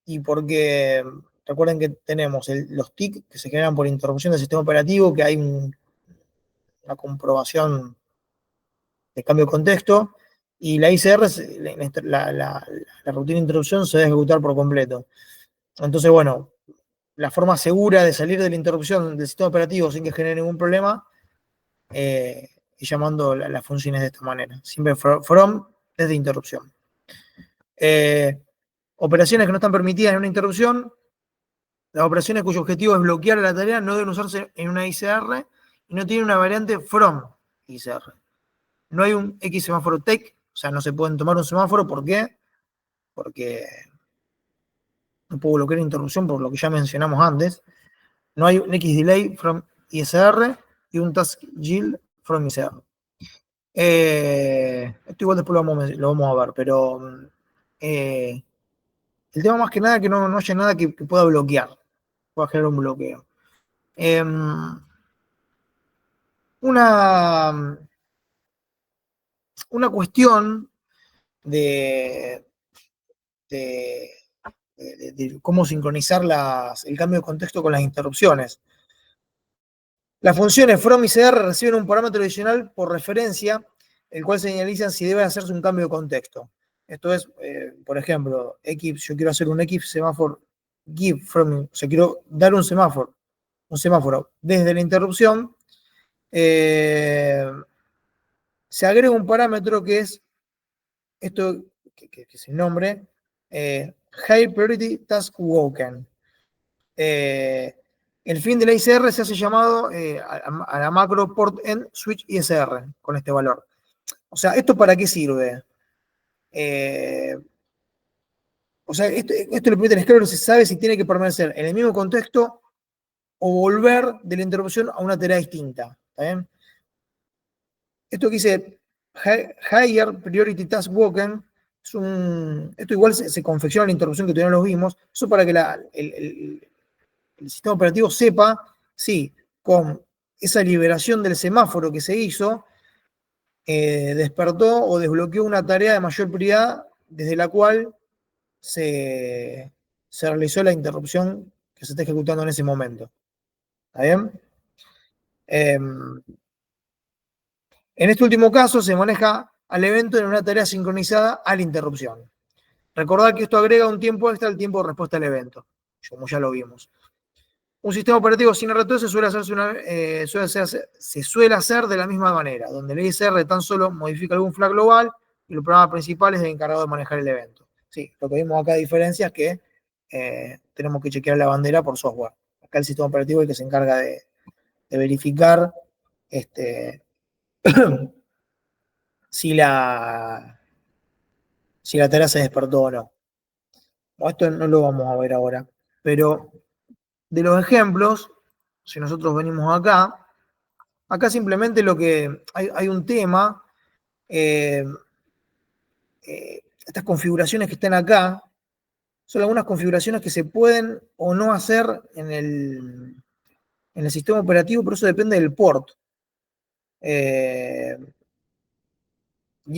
Y porque recuerden que tenemos los TIC que se generan por interrupción del sistema operativo, que hay una comprobación de cambio de contexto, y la ICR, la rutina de interrupción se debe ejecutar por completo. Entonces, bueno, la forma segura de salir de la interrupción del sistema operativo sin que genere ningún problema y llamando las funciones de esta manera. Siempre from desde interrupción. Operaciones que no están permitidas en una interrupción. Las operaciones cuyo objetivo es bloquear la tarea no deben usarse en una ICR y no tienen una variante from ICR. No hay un X semáforo take, o sea, no se pueden tomar un semáforo. ¿Por qué? Porque no puedo bloquear la interrupción por lo que ya mencionamos antes. No hay un X delay from ISR y un task yield from ISR. Esto igual después lo vamos a ver, pero el tema más que nada es que no haya nada que pueda bloquear, pueda generar un bloqueo. Una cuestión de cómo sincronizar el cambio de contexto con las interrupciones. Las funciones from y cr reciben un parámetro adicional por referencia, el cual señaliza si debe hacerse un cambio de contexto. Esto es, por ejemplo, yo quiero hacer un X semáforo give from, o sea, quiero dar un semáforo desde la interrupción. Se agrega un parámetro que es esto, que es el nombre, High Priority Task Woken. El fin de la ICR se hace llamado a la macro port end switch ISR con este valor. O sea, ¿esto para qué sirve? O sea, esto le permite al escalero si sabe si tiene que permanecer en el mismo contexto o volver de la interrupción a una tarea distinta. ¿Está bien? Esto que dice Higher Priority Task Woken, esto igual se confecciona en la interrupción que todavía no lo vimos, eso para que el sistema operativo sepa si con esa liberación del semáforo que se hizo, despertó o desbloqueó una tarea de mayor prioridad desde la cual se realizó la interrupción que se está ejecutando en ese momento. ¿Está bien? En este último caso se maneja al evento en una tarea sincronizada a la interrupción. Recordad que esto agrega un tiempo extra al tiempo de respuesta al evento, como ya lo vimos. Un sistema operativo sin RT se suele hacer de la misma manera, donde el ISR tan solo modifica algún flag global y el programa principal es el encargado de manejar el evento. Sí, lo que vimos acá de diferencia es que tenemos que chequear la bandera por software. Acá el sistema operativo es el que se encarga de verificar si la tarea se despertó o no. Esto no lo vamos a ver ahora, pero de los ejemplos, si nosotros venimos acá simplemente lo que hay un tema, estas configuraciones que están acá, son algunas configuraciones que se pueden o no hacer en el sistema operativo, pero eso depende del port. Y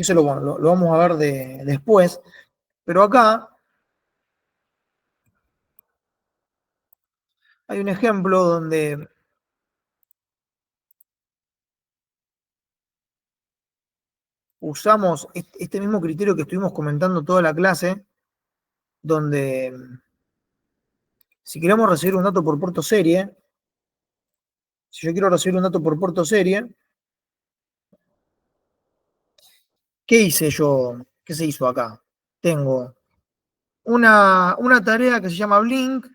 eso lo vamos a ver después. Pero acá hay un ejemplo donde usamos este mismo criterio que estuvimos comentando toda la clase, donde si queremos recibir un dato por puerto serie, si yo quiero recibir un dato por puerto serie, ¿qué hice yo? ¿Qué se hizo acá? Tengo una tarea que se llama Blink,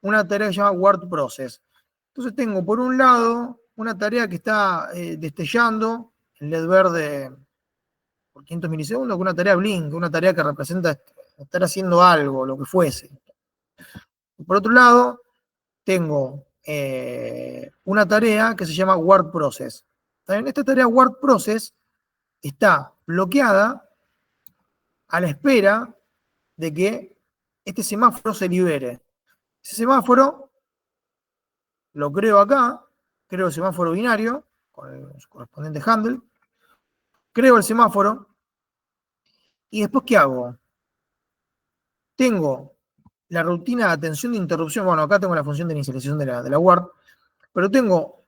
una tarea que se llama Word Process. Entonces tengo por un lado una tarea que está destellando el LED verde por 500 milisegundos, con una tarea Blink, una tarea que representa estar haciendo algo, lo que fuese. Por otro lado, tengo una tarea que se llama Word Process. ¿Saben? Esta tarea Word Process está bloqueada a la espera de que este semáforo se libere. Ese semáforo lo creo acá, creo el semáforo binario, con el correspondiente handle, creo el semáforo, y después ¿qué hago? Tengo la rutina de atención de interrupción, bueno, acá tengo la función de inicialización de la Word, pero tengo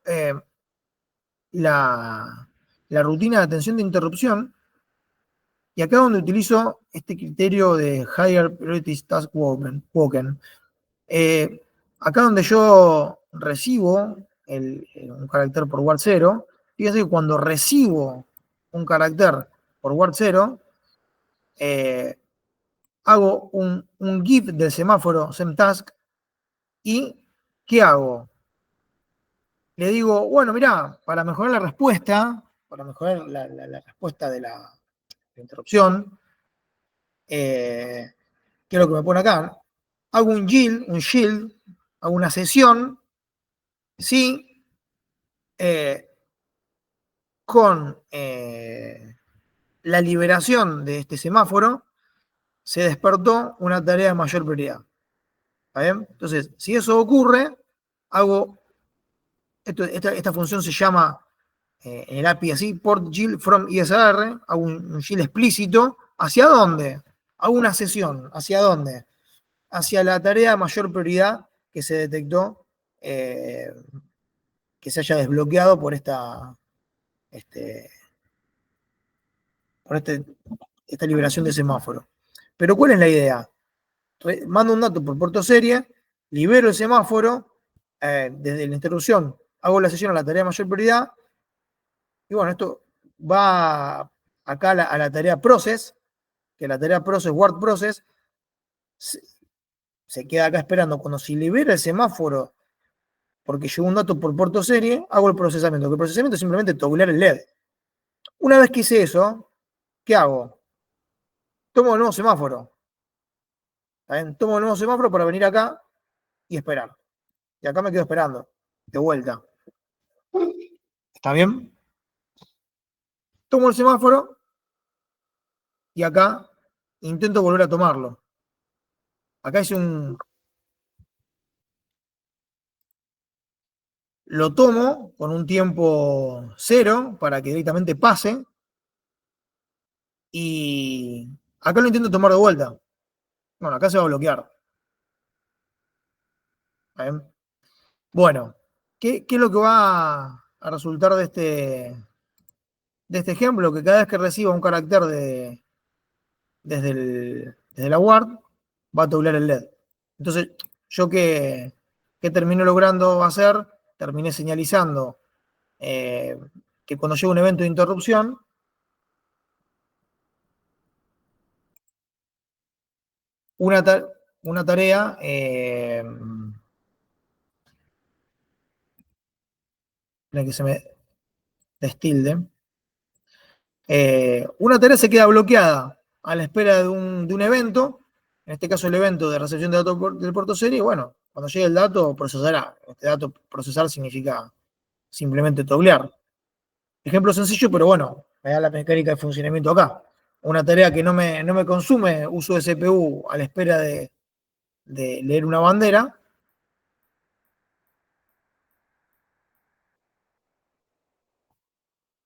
la rutina de atención de interrupción, y acá donde utilizo este criterio de Higher Priority Task Woken. Acá donde yo recibo un carácter por Word 0, fíjense que cuando recibo un carácter por Word 0, hago un GIF del semáforo SemTask y ¿qué hago? Le digo, bueno, mirá, para mejorar la respuesta, para mejorar la respuesta de la interrupción, ¿qué es lo que me pone acá? Hago un shield, hago una sesión, sí, con la liberación de este semáforo, se despertó una tarea de mayor prioridad. ¿Está bien? Entonces, si eso ocurre, hago, esta función se llama en el API así, port GIL from ISR, hago un GIL explícito. ¿Hacia dónde? Hago una sesión. ¿Hacia dónde? Hacia la tarea de mayor prioridad que se detectó, que se haya desbloqueado por esta liberación de semáforo. Pero ¿cuál es la idea? Mando un dato por puerto serie, libero el semáforo, desde la interrupción hago la sesión a la tarea de mayor prioridad, y bueno, esto va acá a la tarea process, que la tarea process, word process, se queda acá esperando. Cuando se libera el semáforo, porque llegó un dato por puerto serie, hago el procesamiento. El procesamiento es simplemente togglear el LED. Una vez que hice eso, ¿qué hago? Tomo el nuevo semáforo. Tomo el nuevo semáforo para venir acá y esperar. Y acá me quedo esperando, de vuelta. ¿Está bien? Tomo el semáforo y acá intento volver a tomarlo. Acá hice lo tomo con un tiempo 0 para que directamente pase. Y acá lo intento tomar de vuelta. Bueno, acá se va a bloquear. ¿Bien? Bueno, ¿qué es lo que va a resultar de este ejemplo? Que cada vez que reciba un carácter desde la WARD, va a toblear el LED. Entonces, yo que terminé logrando hacer, terminé señalizando eh, que cuando llega un evento de interrupción, una, una tarea en que se me destilde, una tarea se queda bloqueada a la espera de un evento, en este caso el evento de recepción de datos del puerto serie, y bueno, cuando llegue el dato procesará. Este dato procesar significa simplemente toglear. Ejemplo sencillo, pero bueno, me da la mecánica de funcionamiento acá. Una tarea que no me consume uso de CPU a la espera de leer una bandera.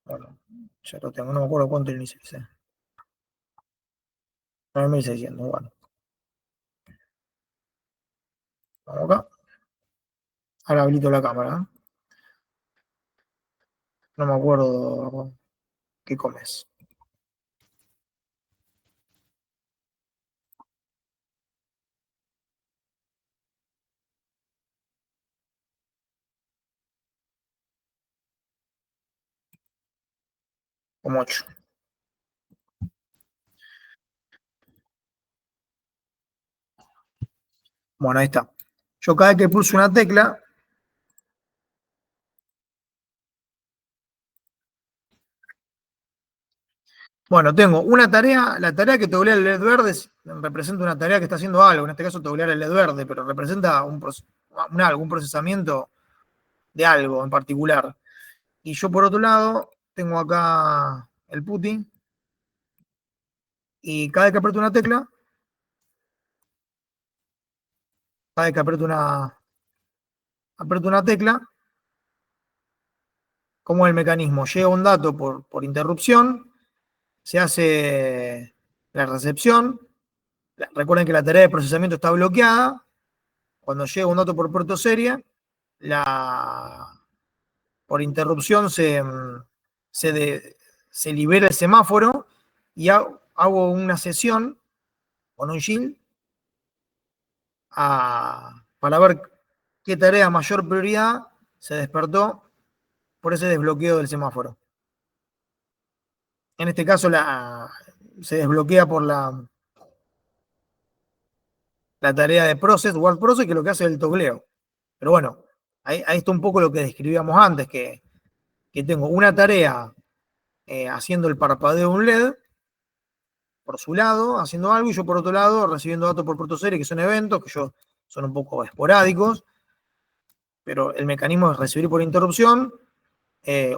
Bueno, ya lo tengo, no me acuerdo cuánto inicialicé. 9600, bueno. Vamos acá. Ahora habilito la cámara. No me acuerdo qué comes. Como 8. Bueno, ahí está. Yo cada vez que pulso una tecla, bueno, tengo una tarea, la tarea que toglea el LED verde representa una tarea que está haciendo algo, en este caso toglear el LED verde, pero representa un procesamiento de algo en particular. Y yo por otro lado tengo acá el PuTTY y cada vez que aprieto una tecla, cada vez que aprieto una tecla, como el mecanismo, llega un dato por interrupción, se hace la recepción, recuerden que la tarea de procesamiento está bloqueada, cuando llega un dato por puerto serie, por interrupción se, de, se libera el semáforo y hago una sesión con un shield para ver qué tarea mayor prioridad se despertó por ese desbloqueo del semáforo. En este caso se desbloquea por la tarea de process, word process, que lo que hace es el togleo. Pero bueno, ahí está un poco lo que describíamos antes, que tengo una tarea haciendo el parpadeo de un LED, por su lado, haciendo algo, y yo por otro lado, recibiendo datos por puerto serie, que son eventos, que son un poco esporádicos, pero el mecanismo es recibir por interrupción.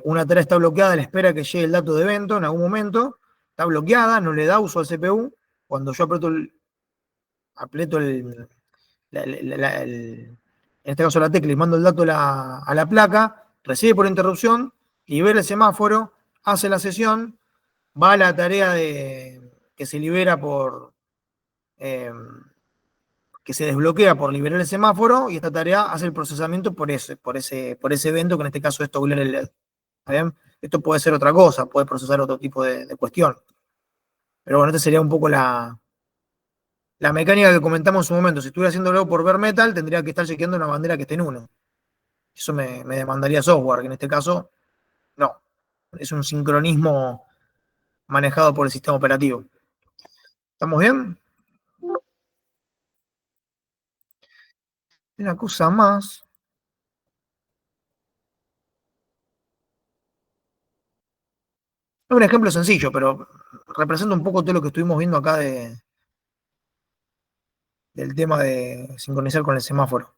Una tarea está bloqueada a la espera que llegue el dato de evento en algún momento, está bloqueada, no le da uso al CPU. Cuando yo aprieto en este caso la tecla, y mando el dato a la placa, recibe por interrupción, libera el semáforo, hace la sesión, va a la tarea que se libera eh, que se desbloquea por liberar el semáforo, y esta tarea hace el procesamiento por ese evento, que en este caso es toglear el LED. ¿Está bien? Esto puede ser otra cosa, puede procesar otro tipo de cuestión. Pero bueno, esta sería un poco la mecánica que comentamos en su momento. Si estuviera haciéndolo por bare metal, tendría que estar chequeando una bandera que esté en 1. Eso me demandaría software, que en este caso no. Es un sincronismo manejado por el sistema operativo. ¿Estamos bien? Una cosa más. Es un ejemplo sencillo, pero representa un poco todo lo que estuvimos viendo acá del tema de sincronizar con el semáforo.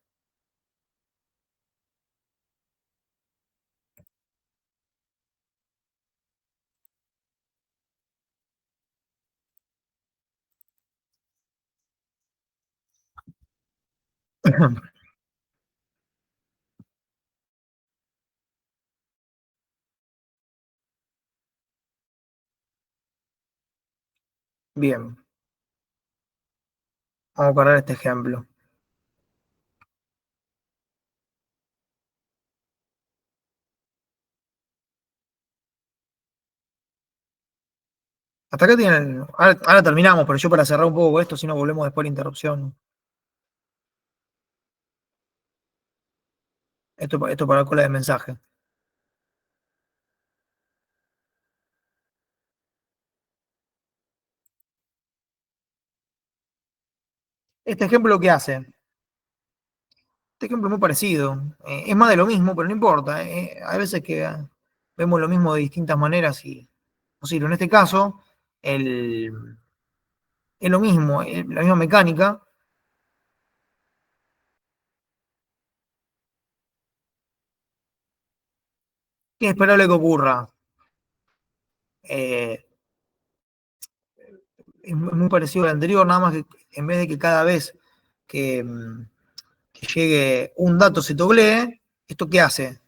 Bien, vamos a cargar este ejemplo. Hasta acá tienen. Ahora terminamos, pero yo para cerrar un poco esto, si no volvemos después a la interrupción. Esto para la cola de mensaje. Este ejemplo, ¿qué hace? Este ejemplo es muy parecido. Es más de lo mismo, pero no importa. Hay veces que vemos lo mismo de distintas maneras y posible. En este caso, es lo mismo, la misma mecánica. ¿Qué es esperable que ocurra? Eh, es muy parecido al anterior, nada más que en vez de que cada vez que, que llegue un dato se toglee, ¿esto qué hace?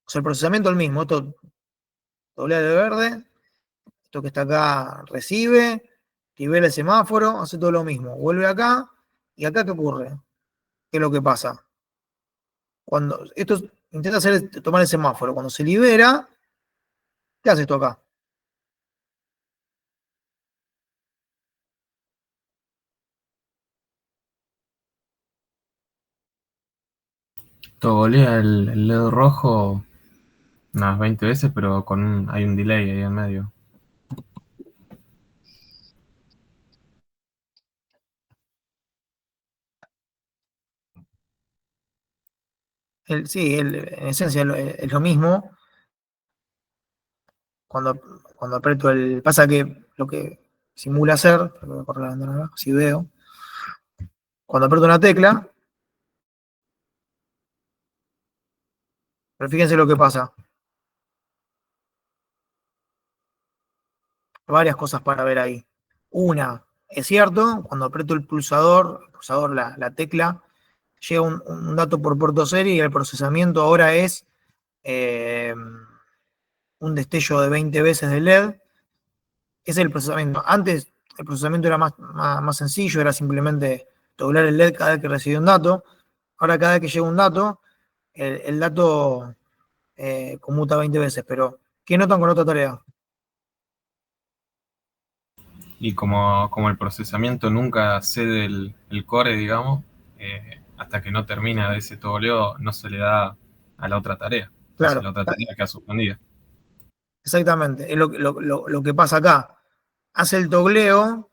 O sea, el procesamiento es el mismo. Esto doblea de verde, esto que está acá recibe, libera el semáforo, hace todo lo mismo. Vuelve acá, ¿y acá qué ocurre? ¿Qué es lo que pasa? Cuando esto intenta tomar el semáforo, cuando se libera, ¿qué hace esto acá? Togolea el LED rojo unas 20 veces, pero hay un delay ahí en medio. Sí, en esencia es lo mismo. Cuando, cuando aprieto el. Pasa que lo que simula hacer, voy a correr la ventana acá, si veo. Cuando aprieto una tecla, pero fíjense lo que pasa. Varias cosas para ver ahí. Una, es cierto, cuando aprieto el pulsador, la tecla, llega un dato por puerto serie y el procesamiento ahora es eh, un destello de 20 veces de LED. Ese es el procesamiento. Antes el procesamiento era más sencillo, era simplemente doblar el LED cada vez que recibía un dato. Ahora cada vez que llega un dato, el dato conmuta 20 veces. Pero, ¿qué notan con otra tarea? Y como el procesamiento nunca cede el core, digamos, hasta que no termina de ese togoleo, no se le da a la otra tarea. Entonces Claro, la otra tarea queda suspendida. exactamente. Es lo que pasa acá. Hace el togleo,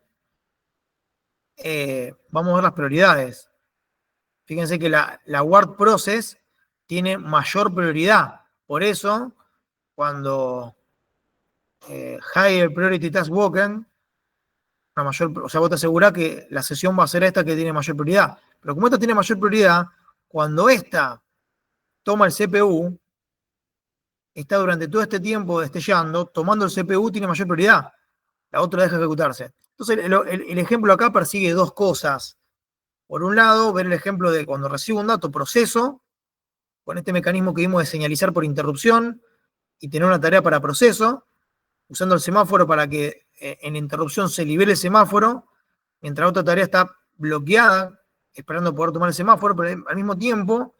vamos a ver las prioridades. Fíjense que la word process tiene mayor prioridad. Por eso, cuando higher priority task woken, o sea, vos te asegurás que la sesión va a ser esta que tiene mayor prioridad. Pero como esta tiene mayor prioridad, cuando esta toma el CPU, está durante todo este tiempo destellando, tomando el CPU tiene mayor prioridad. La otra deja ejecutarse. Entonces, el ejemplo acá persigue dos cosas. Por un lado, ver el ejemplo de cuando recibo un dato, proceso, con este mecanismo que vimos de señalizar por interrupción y tener una tarea para proceso, usando el semáforo para que en interrupción se libere el semáforo, mientras otra tarea está bloqueada, esperando poder tomar el semáforo, pero al mismo tiempo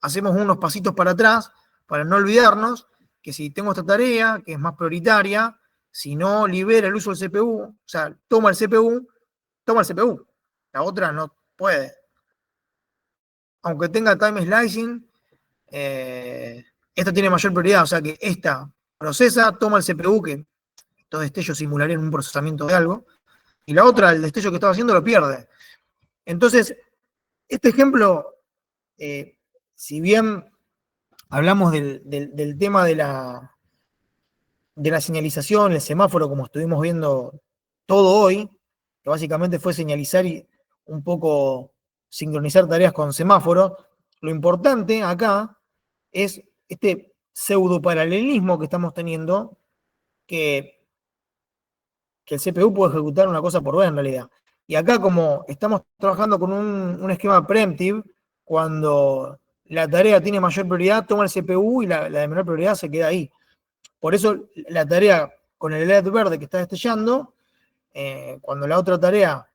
hacemos unos pasitos para atrás para no olvidarnos que si tengo esta tarea, que es más prioritaria, si no libera el uso del CPU, o sea, toma el CPU, toma el CPU. La otra no puede. Aunque tenga time slicing, esta tiene mayor prioridad, o sea que esta procesa, toma el CPU, que estos destellos simularían un procesamiento de algo, y la otra, el destello que estaba haciendo, lo pierde. Entonces, este ejemplo, si bien hablamos del tema de la señalización, el semáforo, como estuvimos viendo todo hoy, que básicamente fue señalizar y un poco sincronizar tareas con semáforos, lo importante acá es este pseudo paralelismo que estamos teniendo, que el CPU puede ejecutar una cosa por vez en realidad. Y acá, como estamos trabajando con un esquema preemptive, cuando la tarea tiene mayor prioridad, toma el CPU y la de menor prioridad se queda ahí. Por eso la tarea con el LED verde que está destellando, cuando la otra tarea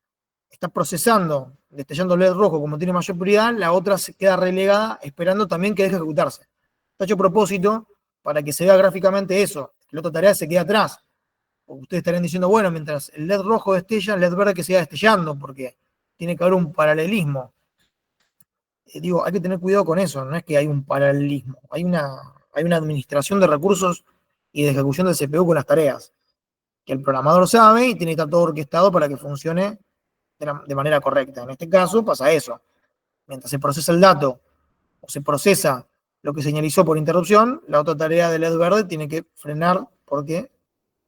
está procesando, destellando LED rojo como tiene mayor prioridad, la otra se queda relegada esperando también que deje de ejecutarse. Está hecho a propósito para que se vea gráficamente eso, que la otra tarea se quede atrás. Porque ustedes estarían diciendo, bueno, mientras el LED rojo destella, el LED verde que siga destellando, porque tiene que haber un paralelismo. Digo, hay que tener cuidado con eso, no es que hay un paralelismo, hay una administración de recursos y de ejecución del CPU con las tareas, que el programador sabe y tiene que estar todo orquestado para que funcione de manera correcta. En este caso pasa eso. Mientras se procesa el dato o se procesa lo que señalizó por interrupción, la otra tarea del LED verde tiene que frenar porque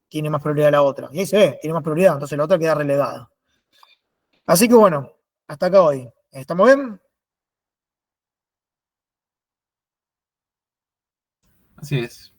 tiene más prioridad la otra. Y ahí se ve, tiene más prioridad, entonces la otra queda relegada. Así que bueno, hasta acá hoy. ¿Estamos bien? Así es.